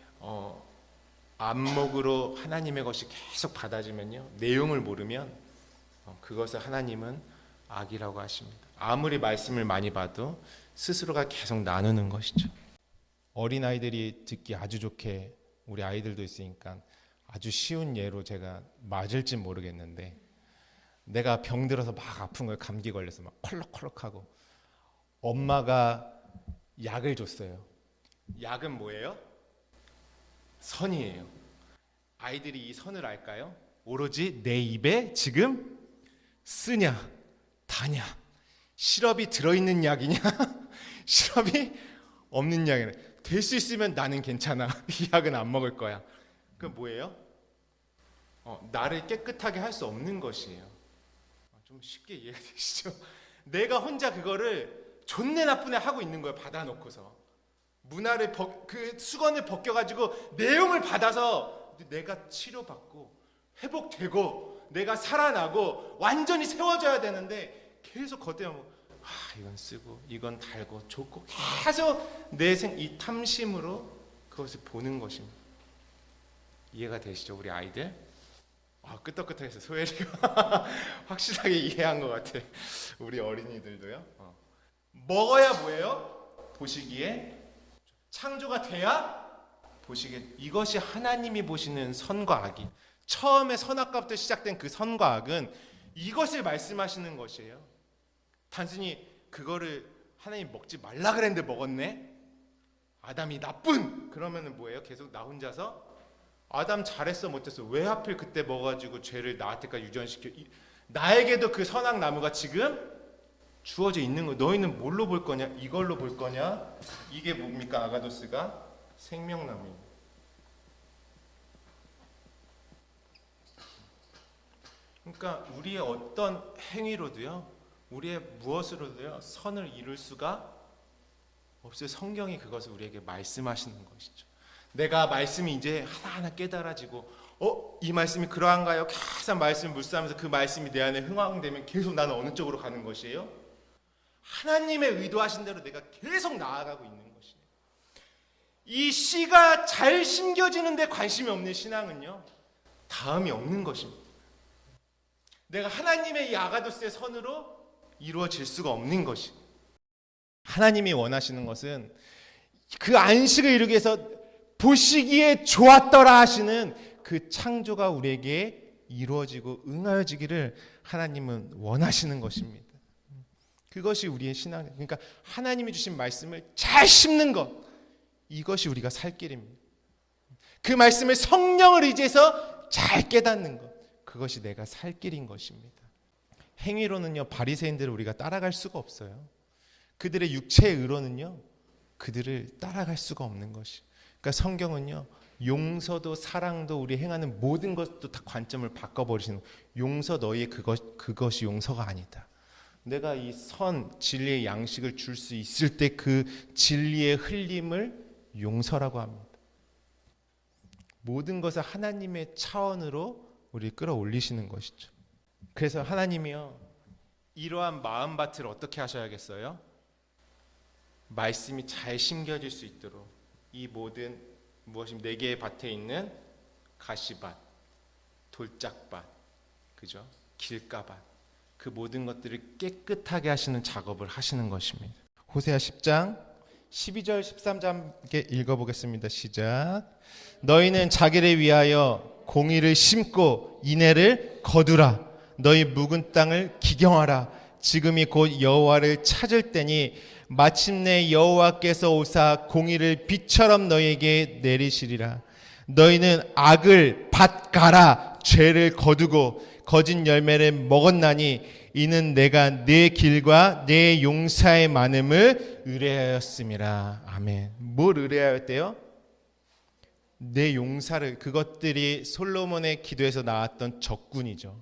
안목으로 하나님의 것이 계속 받아지면요, 내용을 모르면 그것을 하나님은 악이라고 하십니다. 아무리 말씀을 많이 봐도 스스로가 계속 나누는 것이죠. 어린아이들이 듣기 아주 좋게, 우리 아이들도 있으니까 아주 쉬운 예로 제가 맞을지 모르겠는데, 내가 병들어서 막 아픈 거예요. 감기 걸려서 막 콜록콜록하고 엄마가 약을 줬어요. 약은 뭐예요? 선이에요. 아이들이 이 선을 알까요? 오로지 내 입에 지금 쓰냐 다냐, 시럽이 들어있는 약이냐 시럽이 없는 약이냐, 될 수 있으면 나는 괜찮아, 이 약은 안 먹을 거야. 그건 뭐예요? 나를 깨끗하게 할 수 없는 것이에요. 좀 쉽게 이해가 되시죠? 내가 혼자 그거를 존내 나쁜 애 하고 있는 거예요. 받아놓고서 문화를 그 수건을 벗겨가지고 내용을 받아서 내가 치료받고 회복되고 내가 살아나고 완전히 세워져야 되는데 계속 겉에만 이건 쓰고 이건 달고 좋고 계속 이 탐심으로 그것을 보는 것입니다. 이해가 되시죠, 우리 아이들? 끄떡끄떡해서 소혜리가 확실하게 이해한 것 같아. 우리 어린이들도요. 먹어야 뭐예요? 보시기에 창조가 돼야 보시기에, 이것이 하나님이 보시는 선과 악이, 처음에 선악과부터 시작된 그 선과 악은 이것을 말씀하시는 것이에요. 단순히 그거를 하나님 먹지 말라 그랬는데 먹었네, 아담이 나쁜, 그러면은 뭐예요? 계속 나 혼자서 아담 잘했어 못했어, 왜 하필 그때 먹어가지고 죄를 나한테까지 유전시켜, 나에게도 그 선악 나무가 지금 주어져 있는 거, 너희는 뭘로 볼 거냐? 이걸로 볼 거냐? 이게 뭡니까? 아가도스가 생명나무입니다. 그러니까 우리의 어떤 행위로도요, 우리의 무엇으로도요 선을 이룰 수가 없어요. 성경이 그것을 우리에게 말씀하시는 것이죠. 내가 말씀이 이제 하나하나 깨달아지고 이 말씀이 그러한가요? 계속 말씀을 묵상하면서 그 말씀이 내 안에 흥황되면 계속 나는 어느 쪽으로 가는 것이에요? 하나님의 의도하신 대로 내가 계속 나아가고 있는 것이에요. 이 씨가 잘 심겨지는데 관심이 없는 신앙은요, 다음이 없는 것입니다. 내가 하나님의 이 아가도스의 선으로 이루어질 수가 없는 것이. 하나님이 원하시는 것은 그 안식을 이루기 위해서 보시기에 좋았더라 하시는 그 창조가 우리에게 이루어지고 응하여지기를 하나님은 원하시는 것입니다. 그것이 우리의 신앙. 그러니까 하나님이 주신 말씀을 잘 심는 것, 이것이 우리가 살 길입니다. 그 말씀을 성령을 의지해서 잘 깨닫는 것, 그것이 내가 살 길인 것입니다. 행위로는요, 바리새인들을 우리가 따라갈 수가 없어요. 그들의 육체의 의로는요, 그들을 따라갈 수가 없는 것이. 그러니까 성경은요, 용서도 사랑도 우리 행하는 모든 것도 다 관점을 바꿔버리시는 거예요. 용서 너희의 그것이 용서가 아니다. 내가 이 진리의 양식을 줄 수 있을 때 그 진리의 흘림을 용서라고 합니다. 모든 것을 하나님의 차원으로 우리 끌어올리시는 것이죠. 그래서 하나님이요, 이러한 마음밭을 어떻게 하셔야겠어요? 말씀이 잘 심겨질 수 있도록 이 모든 무엇이 4개의 밭에 있는 가시밭, 돌짝밭, 그죠? 길가밭, 그 모든 것들을 깨끗하게 하시는 작업을 하시는 것입니다. 호세아 10장 12절 13절 함께 읽어보겠습니다. 시작. 너희는 자기를 위하여 공의를 심고 인애를 거두라. 너희 묵은 땅을 기경하라. 지금이 곧 여호와를 찾을 때니 마침내 여호와께서 오사 공의를 빛처럼 너희에게 내리시리라. 너희는 악을 밭가라. 죄를 거두고 거짓 열매를 먹었나니 이는 내가 내 길과 내 용사의 많음을 의뢰하였음이라. 아멘. 뭘 의뢰하였대요? 내 용사를. 그것들이 솔로몬의 기도에서 나왔던 적군이죠.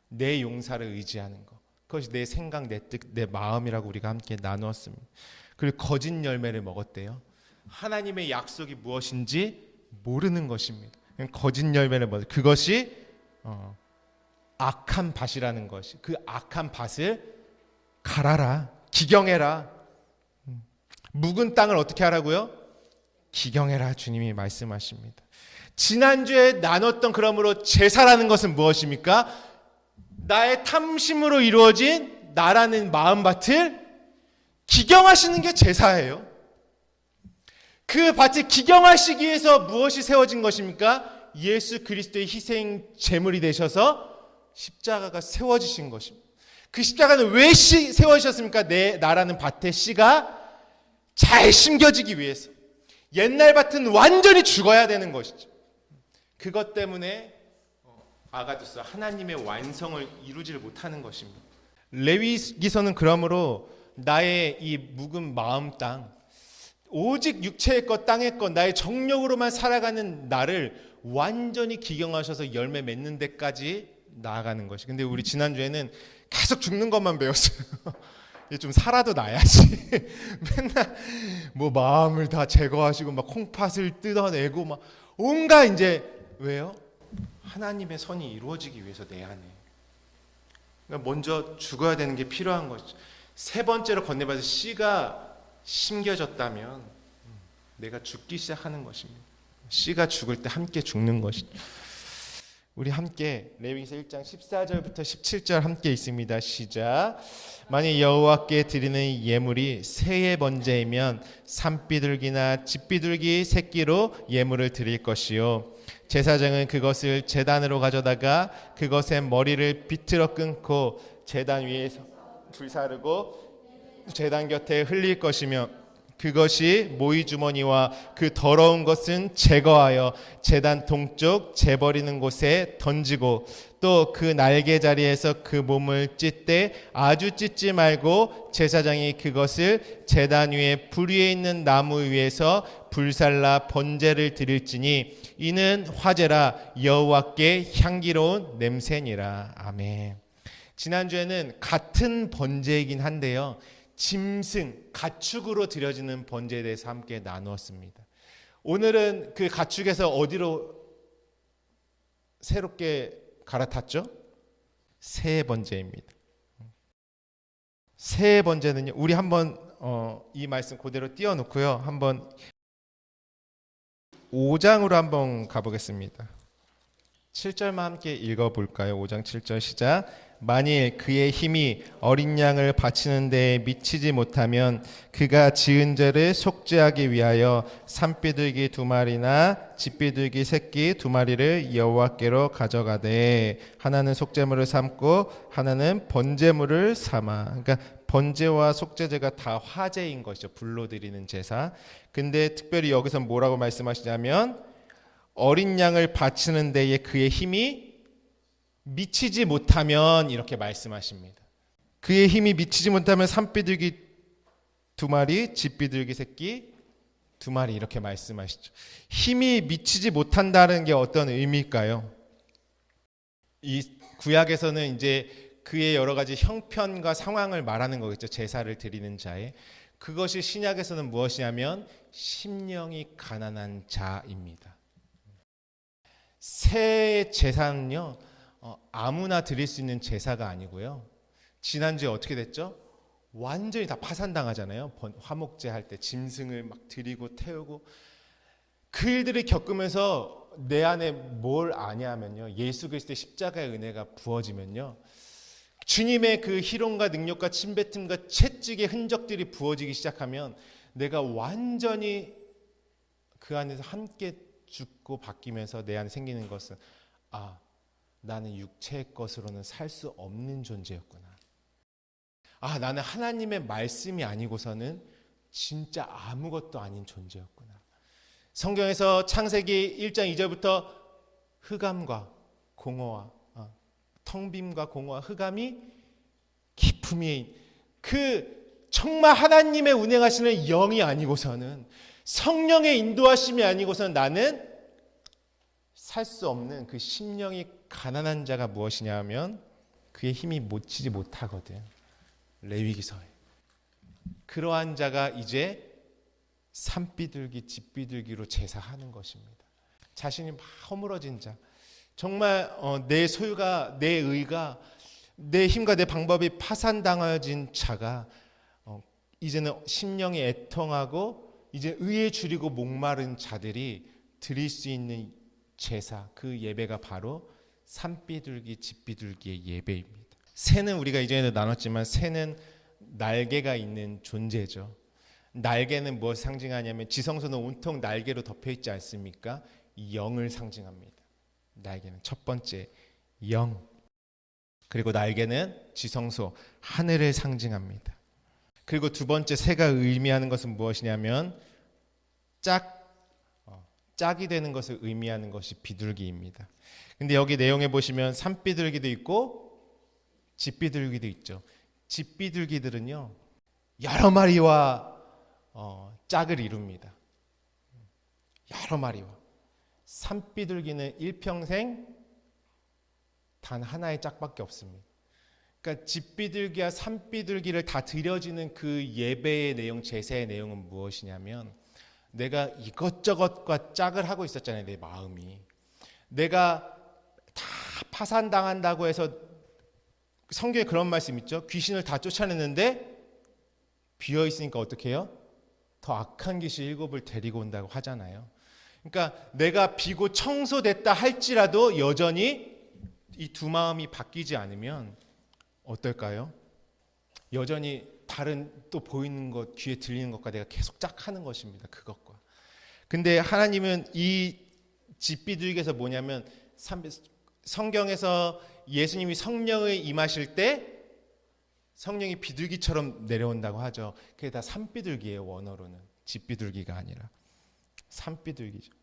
내 용사를 의지하는 것. 그것이 내 생각, 내 뜻, 내 마음이라고 우리가 함께 나누었습니다. 그리고 거짓 열매를 먹었대요. 하나님의 약속이 무엇인지 모르는 것입니다. 거짓 열매를 먹었어요. 그것이 악한 밭이라는 것이. 그 악한 밭을 갈아라. 기경해라. 묵은 땅을 어떻게 하라고요? 기경해라. 주님이 말씀하십니다. 지난주에 나눴던 그러므로 제사라는 것은 무엇입니까? 나의 탐심으로 이루어진 나라는 마음밭을 기경하시는 게 제사예요. 그 밭을 기경하시기 위해서 무엇이 세워진 것입니까? 예수 그리스도의 희생 제물이 되셔서 십자가가 세워지신 것입니다. 그 십자가는 왜 세워지셨습니까? 내 나라는 밭의 씨가 잘 심겨지기 위해서. 옛날 밭은 완전히 죽어야 되는 것이죠. 그것 때문에 아가두스 하나님의 완성을 이루지를 못하는 것입니다. 레위기서는 그러므로 나의 이 묵은 마음 땅, 오직 육체의 것, 땅의 것, 나의 정욕으로만 살아가는 나를 완전히 기경하셔서 열매 맺는 데까지 나아가는 것이. 근데 우리 지난주에는 계속 죽는 것만 배웠어요. 좀 살아도 나야지. 맨날 뭐 마음을 다 제거하시고 막 콩팥을 뜯어내고 막 온갖 이제 왜요? 하나님의 선이 이루어지기 위해서 내 안에. 그러니까 먼저 죽어야 되는 게 필요한 것이죠. 세 번째로 건네받은 씨가 심겨졌다면 내가 죽기 시작하는 것입니다. 씨가 죽을 때 함께 죽는 것이죠. 우리 함께 레위기서 1장 14절부터 17절 함께 있습니다. 시작. 만일 여호와께 드리는 예물이 새의 번제이면 산비둘기나 집비둘기 새끼로 예물을 드릴 것이요 제사장은 그것을 제단으로 가져다가 그것의 머리를 비틀어 끊고 제단 위에 불사르고 제단 곁에 흘릴 것이며 그것이 모이 주머니와 그 더러운 것은 제거하여 제단 동쪽 재버리는 곳에 던지고 또 그 날개 자리에서 그 몸을 찢되 아주 찢지 말고 제사장이 그것을 제단 위에 불 위에 있는 나무 위에서 불살라 번제를 드릴지니 이는 화제라 여호와께 향기로운 냄새니라. 아멘. 지난주에는 같은 번제이긴 한데요, 짐승, 가축으로 드려지는 번제에 대해서 함께 나누었습니다. 오늘은 그 가축에서 어디로 새롭게 갈아탔죠? 새의 번제입니다. 새의 번제는요, 우리 한번 이 말씀 그대로 띄워놓고요, 한번 5장으로 한번 가보겠습니다. 7절만 함께 읽어볼까요? 5장 7절 시작. 만일 그의 힘이 어린 양을 바치는 데에 미치지 못하면 그가 지은 죄를 속죄하기 위하여 산비둘기 2마리나 집비둘기 새끼 2마리를 여호와께로 가져가되 하나는 속죄물을 삼고 하나는 번제물을 삼아. 그러니까 번제와 속죄제가 다 화제인 것이죠. 불로 드리는 제사. 근데 특별히 여기서 뭐라고 말씀하시냐면 어린 양을 바치는 데에 그의 힘이 미치지 못하면 이렇게 말씀하십니다. 그의 힘이 미치지 못하면 산비둘기 2마리, 집비둘기 새끼 2마리 이렇게 말씀하시죠. 힘이 미치지 못한다는 게 어떤 의미일까요? 이 구약에서는 이제 그의 여러 가지 형편과 상황을 말하는 거겠죠. 제사를 드리는 자의. 그것이 신약에서는 무엇이냐면 심령이 가난한 자입니다. 새 제사는요, 아무나 드릴 수 있는 제사가 아니고요. 지난주에 어떻게 됐죠? 완전히 다 파산당하잖아요. 화목제 할 때 짐승을 막 드리고 태우고 그 일들을 겪으면서 내 안에 뭘 아냐면요, 예수 그리스도의 십자가의 은혜가 부어지면요, 주님의 그 희롱과 능력과 침뱉음과 채찍의 흔적들이 부어지기 시작하면 내가 완전히 그 안에서 함께 죽고 바뀌면서 내 안에 생기는 것은 나는 육체의 것으로는 살 수 없는 존재였구나. 나는 하나님의 말씀이 아니고서는 진짜 아무것도 아닌 존재였구나. 성경에서 창세기 1장 2절부터 흑암과 공허와 텅 빔과 공허와 흑암이 기품이 그 정말 하나님의 운행하시는 영이 아니고서는 성령의 인도하심이 아니고서는 나는 살 수 없는 그 심령이 가난한 자가 무엇이냐 하면 그의 힘이 미치지 못하거든. 레위기서에. 그러한 자가 이제 산비둘기, 집비둘기로 제사하는 것입니다. 자신이 막 허물어진 자. 정말 내 소유가, 내 의가, 내 힘과 내 방법이 파산당해진 자가 이제는 심령이 애통하고 이제 의에 줄이고 목마른 자들이 드릴 수 있는 제사, 그 예배가 바로 산비둘기, 집비둘기의 예배입니다. 새는 우리가 이전에도 나눴지만 새는 날개가 있는 존재죠. 날개는 무엇을 상징하냐면 지성소는 온통 날개로 덮여있지 않습니까? 영을 상징합니다. 날개는 첫 번째 영, 그리고 날개는 지성소, 하늘을 상징합니다. 그리고 두 번째 새가 의미하는 것은 무엇이냐면 짝이 되는 것을 의미하는 것이 비둘기입니다. 근데 여기 내용에 보시면 산비둘기도 있고 집비둘기도 있죠. 집비둘기들은요, 여러 마리와 짝을 이룹니다. 여러 마리와. 산비둘기는 일평생 단 하나의 짝밖에 없습니다. 그러니까 집비둘기와 산비둘기를 다 드려지는 그 예배의 내용, 제사의 내용은 무엇이냐면 내가 이것저것과 짝을 하고 있었잖아요. 내 마음이. 내가 다 파산당한다고 해서 성경에 그런 말씀 있죠. 귀신을 다 쫓아냈는데 비어있으니까 어떻게 해요? 더 악한 귀신 7을 데리고 온다고 하잖아요. 그러니까 내가 비고 청소됐다 할지라도 여전히 이 두 마음이 바뀌지 않으면 어떨까요? 여전히 다른 또 보이는 것, 귀에 들리는 것과 내가 계속 짝하는 것입니다. 그것과. 근데 하나님은 이 집비둘기에서 뭐냐면 성경에서 예수님이 성령을 임하실 때 성령이 비둘기처럼 내려온다고 하죠. 그게 다 산비둘기예요. 원어로는 집비둘기가 아니라 산비둘기죠.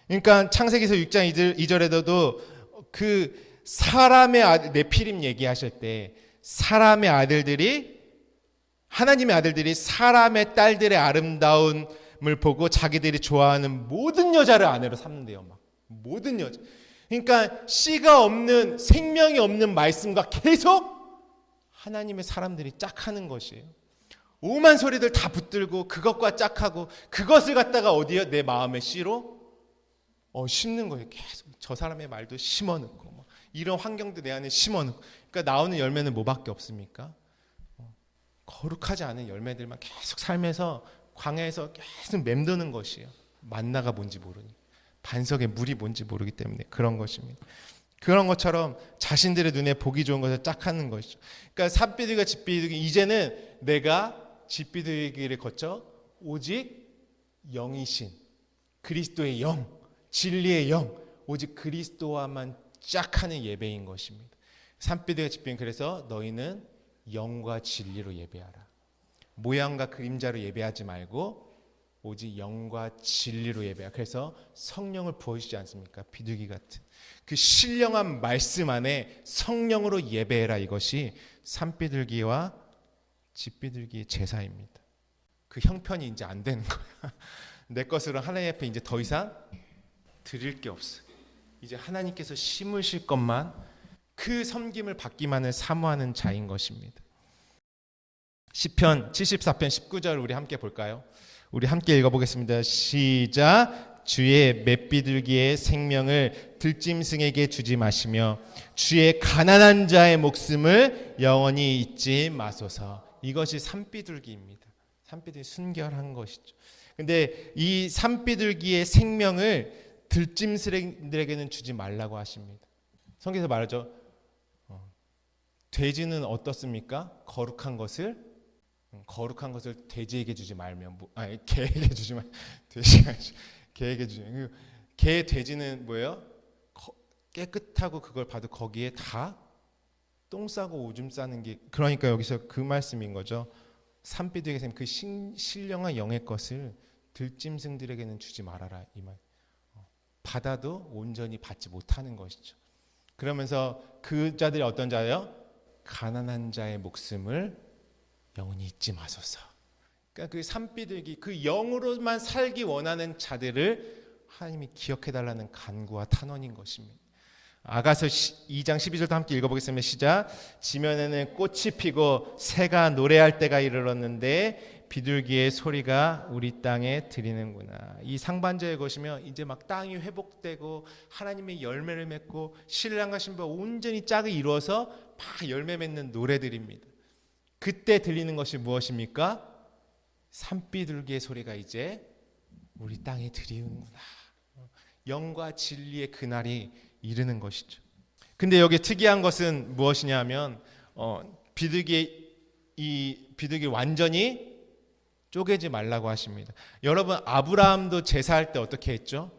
그러니까 창세기서 6장 2절에도 그 사람의 아들 네피림 얘기하실 때 사람의 아들들이 하나님의 아들들이 사람의 딸들의 아름다움을 보고 자기들이 좋아하는 모든 여자를 아내로 삼는데요. 막 모든 여자. 그러니까 씨가 없는 생명이 없는 말씀과 계속 하나님의 사람들이 짝하는 것이에요. 오만 소리들 다 붙들고 그것과 짝하고 그것을 갖다가 어디요? 내 마음의 씨로 심는 거예요. 계속 저 사람의 말도 심어넣고 뭐 이런 환경도 내 안에 심어넣고. 그러니까 나오는 열매는 뭐밖에 없습니까? 거룩하지 않은 열매들만 계속 삶에서 광야에서 계속 맴도는 것이에요. 만나가 뭔지 모르니 반석에 물이 뭔지 모르기 때문에 그런 것입니다. 그런 것처럼 자신들의 눈에 보기 좋은 것을 짝 하는 것이죠. 그러니까 산비둘기와 집비둘기, 이제는 내가 집비둘기를 거쳐 오직 영이신 그리스도의 영, 진리의 영, 오직 그리스도와만 짝 하는 예배인 것입니다. 산비둘기와 집비둘기, 그래서 너희는 영과 진리로 예배하라. 모양과 그림자로 예배하지 말고 오직 영과 진리로 예배하라. 그래서 성령을 부어주지 않습니까? 비둘기 같은 그 신령한 말씀 안에 성령으로 예배해라. 이것이 산비둘기와 집비둘기의 제사입니다. 그 형편이 이제 안 되는 거야. 내 것으로 하나님 앞에 이제 더 이상 드릴 게 없어. 이제 하나님께서 심으실 것만, 그 섬김을 받기만을 사모하는 자인 것입니다. 시편 74편 19절 우리 함께 볼까요? 우리 함께 읽어보겠습니다. 시작. 주의 맷비둘기의 생명을 들짐승에게 주지 마시며 주의 가난한 자의 목숨을 영원히 잊지 마소서. 이것이 산비둘기입니다. 산비둘기 순결한 것이죠. 근데 이 산비둘기의 생명을 들짐승들에게는 주지 말라고 하십니다. 성경에서 말하죠. 돼지는 어떻습니까? 거룩한 것을 돼지에게 주지 말면, 개에게 주지 말. 개에게 주지. 개, 돼지는 뭐예요? 깨끗하고 그걸 봐도 거기에 다 똥 싸고 오줌 싸는 게, 그러니까 여기서 그 말씀인 거죠. 산비둘기의 셈, 그 신령한 영의 것을 들짐승들에게는 주지 말아라, 이 말. 받아도 온전히 받지 못하는 것이죠. 그러면서 그 자들이 어떤 자예요? 가난한 자의 목숨을 영원히 잊지 마소서. 그러니까 그 산비둘기, 그 영으로만 살기 원하는 자들을 하나님이 기억해달라는 간구와 탄원인 것입니다. 아가서 2장 12절도 함께 읽어보겠습니다. 시작. 지면에는 꽃이 피고 새가 노래할 때가 이르렀는데 비둘기의 소리가 우리 땅에 들리는구나. 이 상반절에 보시면 이제 막 땅이 회복되고 하나님의 열매를 맺고 신랑과 신부가 온전히 짝을 이루어서 막 열매 맺는 노래들입니다. 그때 들리는 것이 무엇입니까? 산비둘기의 소리가 이제 우리 땅에 들리는구나. 영과 진리의 그날이 이르는 것이죠. 근데 여기 특이한 것은 무엇이냐면 비둘기 완전히 쪼개지 말라고 하십니다. 여러분, 아브라함도 제사할 때 어떻게 했죠?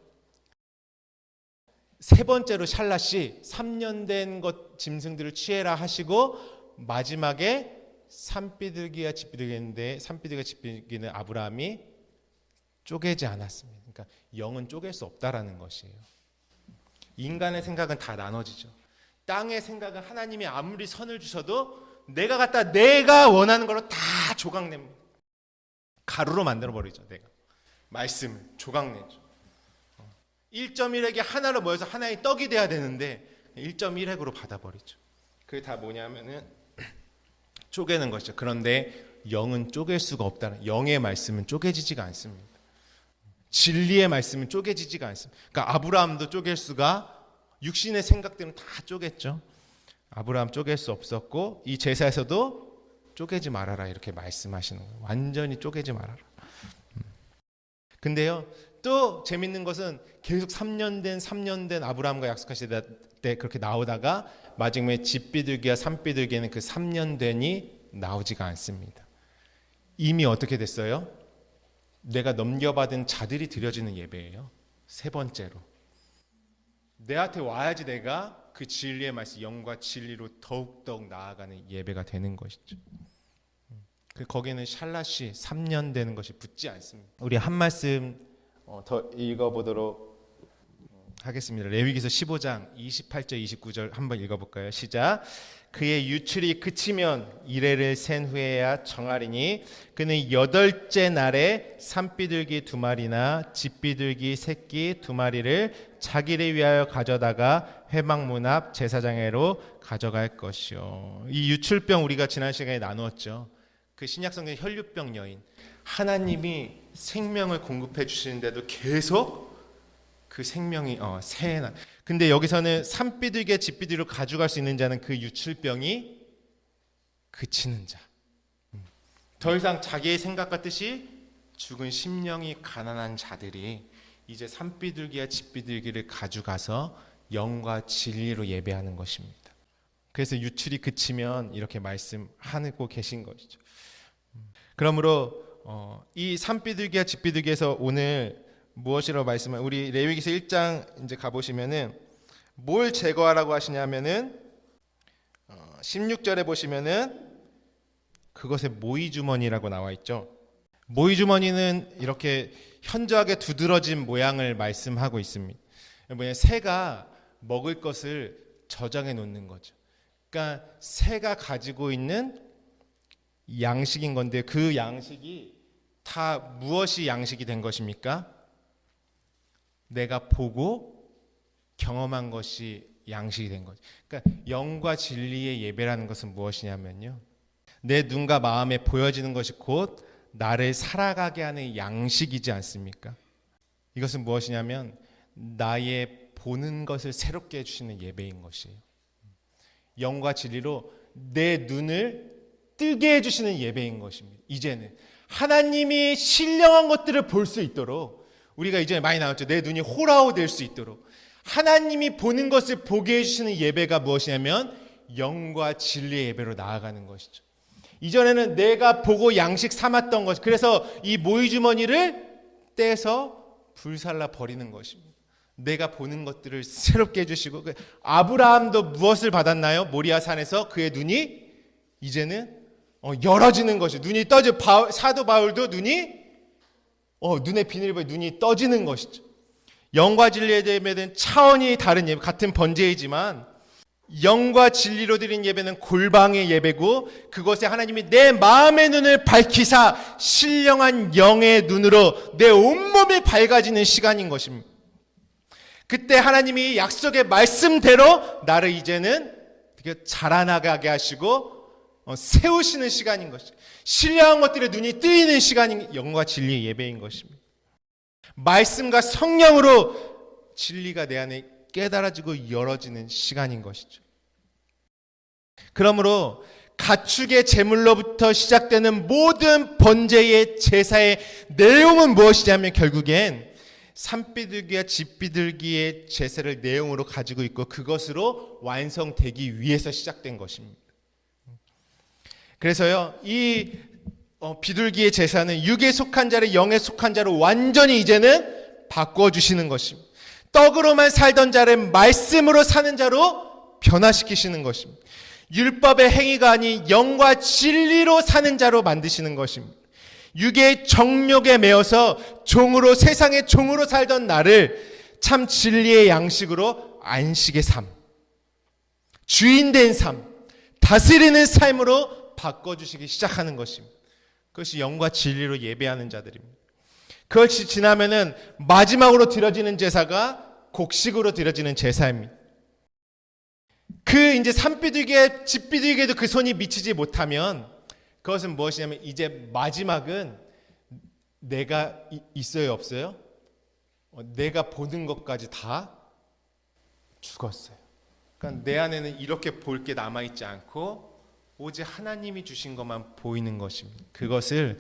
세 번째로 샬랏이 3년 된 것 짐승들을 취해라 하시고 마지막에 산비둘기와 집비둘기인데 산비둘기와 집비둘기는 아브라함이 쪼개지 않았습니다. 그러니까 영은 쪼갤 수 없다라는 것이에요. 인간의 생각은 다 나눠지죠. 땅의 생각은 하나님이 아무리 선을 주셔도 내가 원하는 걸로 다 조각냅니다. 가루로 만들어버리죠. 내가 말씀을 조각내죠. 1.1핵이 하나로 모여서 하나의 떡이 돼야 되는데 1.1핵으로 받아버리죠. 그게 다 뭐냐면은 쪼개는 것이죠. 그런데 영은 쪼갤 수가 없다는, 영의 말씀은 쪼개지지가 않습니다. 진리의 말씀은 쪼개지지가 않습니다. 그러니까 아브라함도 쪼갤 수가, 육신의 생각들은 다 쪼갰죠. 아브라함 쪼갤 수 없었고 이 제사에서도 쪼개지 말아라 이렇게 말씀하시는 거예요. 완전히 쪼개지 말아라. 근데요, 또 재밌는 것은 계속 3년 된 아브라함과 약속하실 때 그렇게 나오다가 마지막에 집비둘기와 산비둘기는 그 3년 된이 나오지가 않습니다. 이미 어떻게 됐어요? 내가 넘겨받은 자들이 드려지는 예배예요. 세 번째로 내한테 와야지 내가 그 진리의 말씀, 영과 진리로 더욱더욱 나아가는 예배가 되는 것이죠. 거기는 샬랏이 3년 되는 것이 붙지 않습니다. 우리 한 말씀 더 읽어보도록 하겠습니다. 레위기서 15장 28절 29절 한번 읽어볼까요? 시작. 그의 유출이 그치면 이레를 센 후에야 정하리니 그는 8째 날에 산비둘기 2마리나 집비둘기 새끼 2마리를 자기를 위하여 가져다가 회막문 앞 제사장에로 가져갈 것이요. 이 유출병 우리가 지난 시간에 나누었죠. 그 신약성경 혈류병 여인, 하나님이 생명을 공급해 주시는데도 계속 그 생명이 새해나. 근데 여기서는 산비둘기와 집비둘기로 가져갈 수 있는 자는 그 유출병이 그치는 자. 더 이상 자기의 생각과 뜻이 죽은 심령이 가난한 자들이 이제 산비둘기와 집비둘기를 가져가서 영과 진리로 예배하는 것입니다. 그래서 유출이 그치면 이렇게 말씀하고 계신 것이죠. 그러므로 이 산비둘기와 집비둘기에서 오늘 무엇이라고 말씀을 우리 레위기서 1장 이제 가보시면은 뭘 제거하라고 하시냐면은 16절에 보시면은 그것의 모이주머니라고 나와 있죠. 모이주머니는 이렇게 현저하게 두드러진 모양을 말씀하고 있습니다. 새가 먹을 것을 저장해 놓는 거죠. 그러니까 새가 가지고 있는 양식인 건데 그 양식이 다 무엇이 양식이 된 것입니까? 내가 보고 경험한 것이 양식이 된 거죠. 그러니까 영과 진리의 예배라는 것은 무엇이냐면요, 내 눈과 마음에 보여지는 것이 곧 나를 살아가게 하는 양식이지 않습니까? 이것은 무엇이냐면 나의 보는 것을 새롭게 해주시는 예배인 것이에요. 영과 진리로 내 눈을 뜨게 해주시는 예배인 것입니다. 이제는 하나님이 신령한 것들을 볼 수 있도록, 우리가 이제 많이 나왔죠. 내 눈이 호라호 될 수 있도록 하나님이 보는 것을 보게 해주시는 예배가 무엇이냐면 영과 진리의 예배로 나아가는 것이죠. 이전에는 내가 보고 양식 삼았던 것, 그래서 이 모이주머니를 떼서 불살라 버리는 것입니다. 내가 보는 것들을 새롭게 해주시고, 아브라함도 무엇을 받았나요? 모리아 산에서 그의 눈이 이제는 열어지는 것이, 눈이 떠져. 사도 바울도 눈에 비늘이 보여 눈이 떠지는 것이죠. 영과 진리에 대한 차원이 다른 예배, 같은 번제이지만 영과 진리로 드린 예배는 골방의 예배고, 그것에 하나님이 내 마음의 눈을 밝히사 신령한 영의 눈으로 내 온몸이 밝아지는 시간인 것입니다. 그때 하나님이 약속의 말씀대로 나를 이제는 자라나가게 하시고 세우시는 시간인 것이죠. 신령한 것들에 눈이 뜨이는 시간인 영과 진리의 예배인 것입니다. 말씀과 성령으로 진리가 내 안에 깨달아지고 열어지는 시간인 것이죠. 그러므로 가축의 제물로부터 시작되는 모든 번제의 제사의 내용은 무엇이냐면 결국엔 산비둘기와 집비둘기의 제사를 내용으로 가지고 있고 그것으로 완성되기 위해서 시작된 것입니다. 그래서요, 이 비둘기의 제사는 육에 속한 자를 영에 속한 자로 완전히 이제는 바꿔주시는 것입니다. 떡으로만 살던 자를 말씀으로 사는 자로 변화시키시는 것입니다. 율법의 행위가 아닌 영과 진리로 사는 자로 만드시는 것입니다. 육의 정욕에 매여서 종으로, 세상의 종으로 살던 나를 참 진리의 양식으로 안식의 삶, 주인된 삶, 다스리는 삶으로 바꿔주시기 시작하는 것입니다. 그것이 영과 진리로 예배하는 자들입니다. 그것이 지나면은 마지막으로 드려지는 제사가 곡식으로 드려지는 제사입니다. 이제 산비둘기에 집비둘기에도 그 손이 미치지 못하면 그것은 무엇이냐면 이제 마지막은 내가 있어요, 없어요? 내가 보는 것까지 다 죽었어요. 그러니까 내 안에는 이렇게 볼 게 남아있지 않고 오직 하나님이 주신 것만 보이는 것입니다. 그것을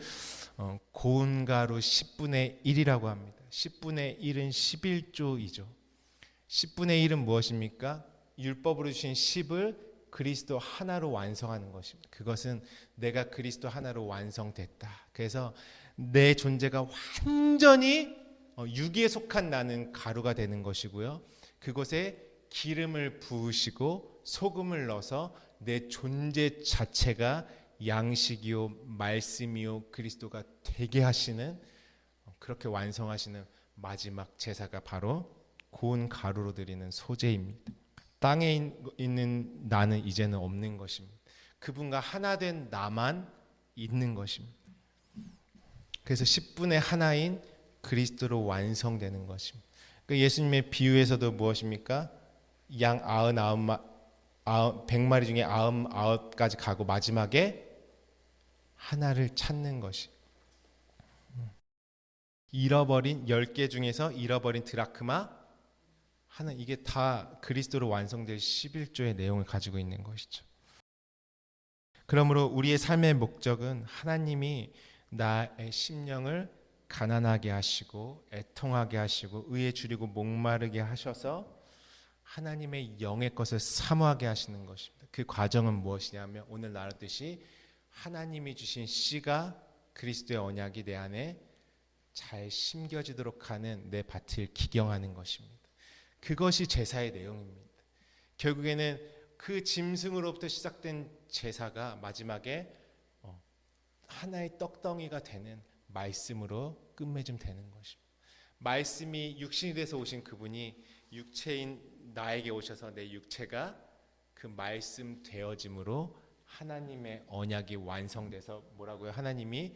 고운가루 10분의 1이라고 합니다. 10분의 1은 11조이죠. 10분의 1은 무엇입니까? 율법으로 주신 10을 그리스도 하나로 완성하는 것입니다. 그것은 내가 그리스도 하나로 완성됐다. 그래서 내 존재가 완전히 육에 속한 나는 가루가 되는 것이고요. 그곳에 기름을 부으시고 소금을 넣어서 내 존재 자체가 양식이요 말씀이요 그리스도가 되게 하시는, 그렇게 완성하시는 마지막 제사가 바로 고운 가루로 드리는 소제입니다. 땅에 있는 나는 이제는 없는 것입니다. 그분과 하나 된 나만 있는 것입니다. 그래서 10분의 하나인 그리스도로 완성되는 것입니다. 예수님의 비유에서도 무엇입니까? 양 100마리 중에 99까지 가고 마지막에 하나를 찾는 것이, 잃어버린 10개 중에서 잃어버린 드라크마 하나, 이게 다 그리스도로 완성될 11조의 내용을 가지고 있는 것이죠. 그러므로 우리의 삶의 목적은 하나님이 나의 심령을 가난하게 하시고 애통하게 하시고 의에 줄이고 목마르게 하셔서 하나님의 영의 것을 사모하게 하시는 것입니다. 그 과정은 무엇이냐면 오늘 나눴듯이 하나님이 주신 씨가 그리스도의 언약이 내 안에 잘 심겨지도록 하는 내 밭을 기경하는 것입니다. 그것이 제사의 내용입니다. 결국에는 그 짐승으로부터 시작된 제사가 마지막에 하나의 떡덩이가 되는 말씀으로 끝맺음 되는 것입니다. 말씀이 육신이 돼서 오신 그분이 육체인 나에게 오셔서 내 육체가 그 말씀 되어짐으로 하나님의 언약이 완성돼서 뭐라고요? 하나님이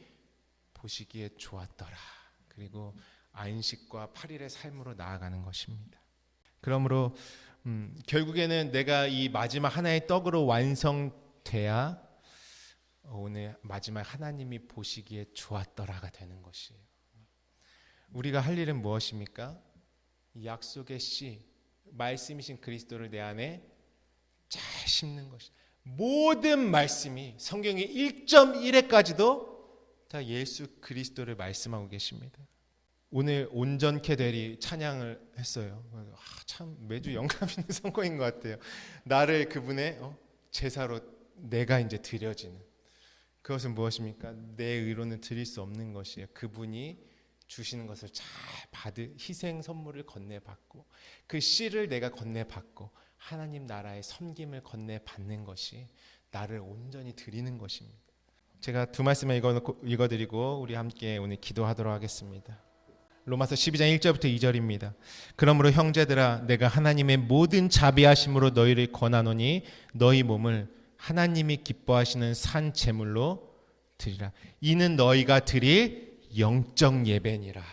보시기에 좋았더라. 그리고 안식과 8일의 삶으로 나아가는 것입니다. 그러므로 결국에는 내가 이 마지막 하나의 떡으로 완성돼야 오늘 마지막 하나님이 보시기에 좋았더라가 되는 것이에요. 우리가 할 일은 무엇입니까? 약속의 씨, 말씀이신 그리스도를 내 안에 잘 심는 것이. 모든 말씀이 성경의 1.1회까지도 다 예수 그리스도를 말씀하고 계십니다. 오늘 온전케 되리 찬양을 했어요. 참 매주 영감 있는 선거인 것 같아요. 나를 그분의 제사로 내가 이제 드려지는 그것은 무엇입니까? 내 의로는 드릴 수 없는 것이에요. 그분이 주시는 것을 잘 받을 희생 선물을 건네받고 그 씨를 내가 건네받고 하나님 나라의 섬김을 건네받는 것이 나를 온전히 드리는 것입니다. 제가 두 말씀을 읽어드리고 우리 함께 오늘 기도하도록 하겠습니다. 로마서 12장 1절부터 2절입니다. 그러므로 형제들아 내가 하나님의 모든 자비하심으로 너희를 권하노니 너희 몸을 하나님이 기뻐하시는 산 제물로 드리라. 이는 너희가 드릴 영적 예배니라.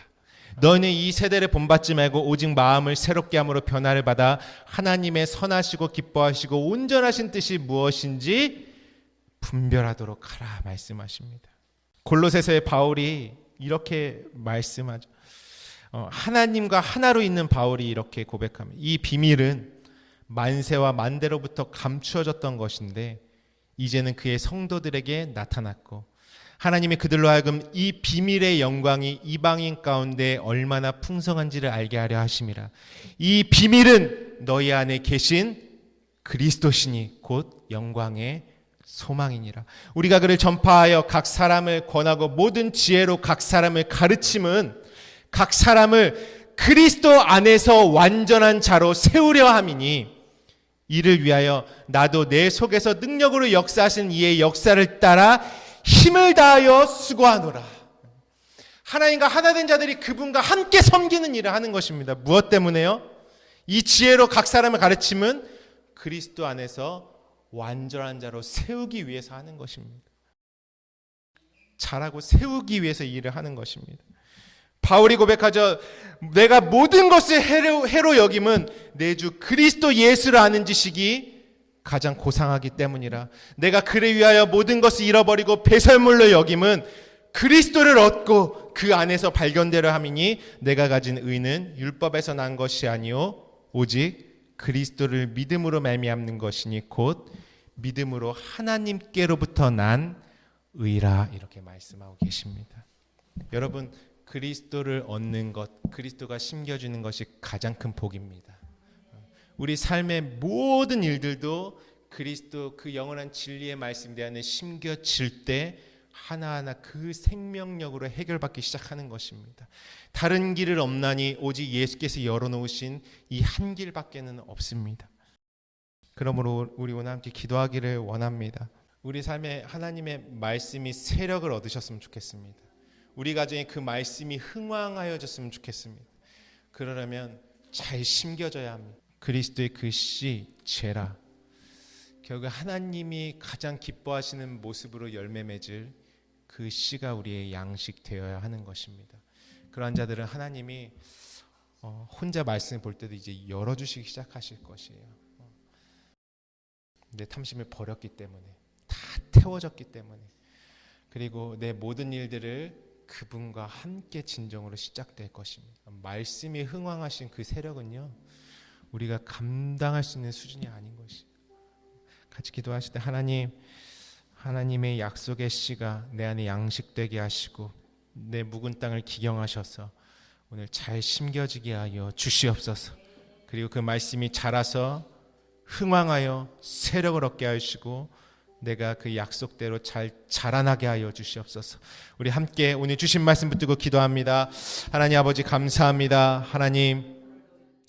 너희는 이 세대를 본받지 말고 오직 마음을 새롭게 함으로 변화를 받아 하나님의 선하시고 기뻐하시고 온전하신 뜻이 무엇인지 분별하도록 하라 말씀하십니다. 골로새서의 바울이 이렇게 말씀하죠. 하나님과 하나로 있는 바울이 이렇게 고백합니다. 이 비밀은 만세와 만대로부터 감추어졌던 것인데 이제는 그의 성도들에게 나타났고 하나님이 그들로 하여금 이 비밀의 영광이 이방인 가운데 얼마나 풍성한지를 알게 하려 하심이라. 이 비밀은 너희 안에 계신 그리스도시니 곧 영광의 소망이니라. 우리가 그를 전파하여 각 사람을 권하고 모든 지혜로 각 사람을 가르침은 각 사람을 그리스도 안에서 완전한 자로 세우려 함이니 이를 위하여 나도 내 속에서 능력으로 역사하신 이의 역사를 따라 힘을 다하여 수고하노라. 하나님과 하나 된 자들이 그분과 함께 섬기는 일을 하는 것입니다. 무엇 때문에요? 이 지혜로 각 사람을 가르침은 그리스도 안에서 완전한 자로 세우기 위해서 하는 것입니다. 잘하고 세우기 위해서 일을 하는 것입니다. 바울이 고백하죠. 내가 모든 것을 해로 여김은 내 주 그리스도 예수를 아는 지식이 가장 고상하기 때문이라. 내가 그를 위하여 모든 것을 잃어버리고 배설물로 여김은 그리스도를 얻고 그 안에서 발견되려 함이니 내가 가진 의는 율법에서 난 것이 아니요 오직 그리스도를 믿음으로 말미암는 것이니 곧 믿음으로 하나님께로부터 난 의라. 이렇게 말씀하고 계십니다. 여러분, 그리스도를 얻는 것, 그리스도가 심겨주는 것이 가장 큰 복입니다. 우리 삶의 모든 일들도 그리스도 그 영원한 진리의 말씀 안에 심겨질 때 하나하나 그 생명력으로 해결받기 시작하는 것입니다. 다른 길을 없나니 오직 예수께서 열어놓으신 이 한 길밖에는 없습니다. 그러므로 우리 오늘 함께 기도하기를 원합니다. 우리 삶에 하나님의 말씀이 세력을 얻으셨으면 좋겠습니다. 우리 가정에 그 말씀이 흥왕하여졌으면 좋겠습니다. 그러려면 잘 심겨져야 합니다. 그리스도의 그 씨, 제라. 결국 하나님이 가장 기뻐하시는 모습으로 열매 맺을 그 씨가 우리의 양식 되어야 하는 것입니다. 그러한 자들은 하나님이 혼자 말씀을 볼 때도 이제 열어주시기 시작하실 것이에요. 내 탐심을 버렸기 때문에, 다 태워졌기 때문에, 그리고 내 모든 일들을 그분과 함께 진정으로 시작될 것입니다. 말씀이 흥왕하신 그 세력은요, 우리가 감당할 수 있는 수준이 아닌 것이에요. 같이 기도하실 때 하나님의 약속의 씨가 내 안에 양식되게 하시고 내 묵은 땅을 기경하셔서 오늘 잘 심겨지게 하여 주시옵소서. 그리고 그 말씀이 자라서 흥왕하여 세력을 얻게 하시고 내가 그 약속대로 잘 자라나게 하여 주시옵소서. 우리 함께 오늘 주신 말씀 붙들고 기도합니다. 하나님 아버지 감사합니다. 하나님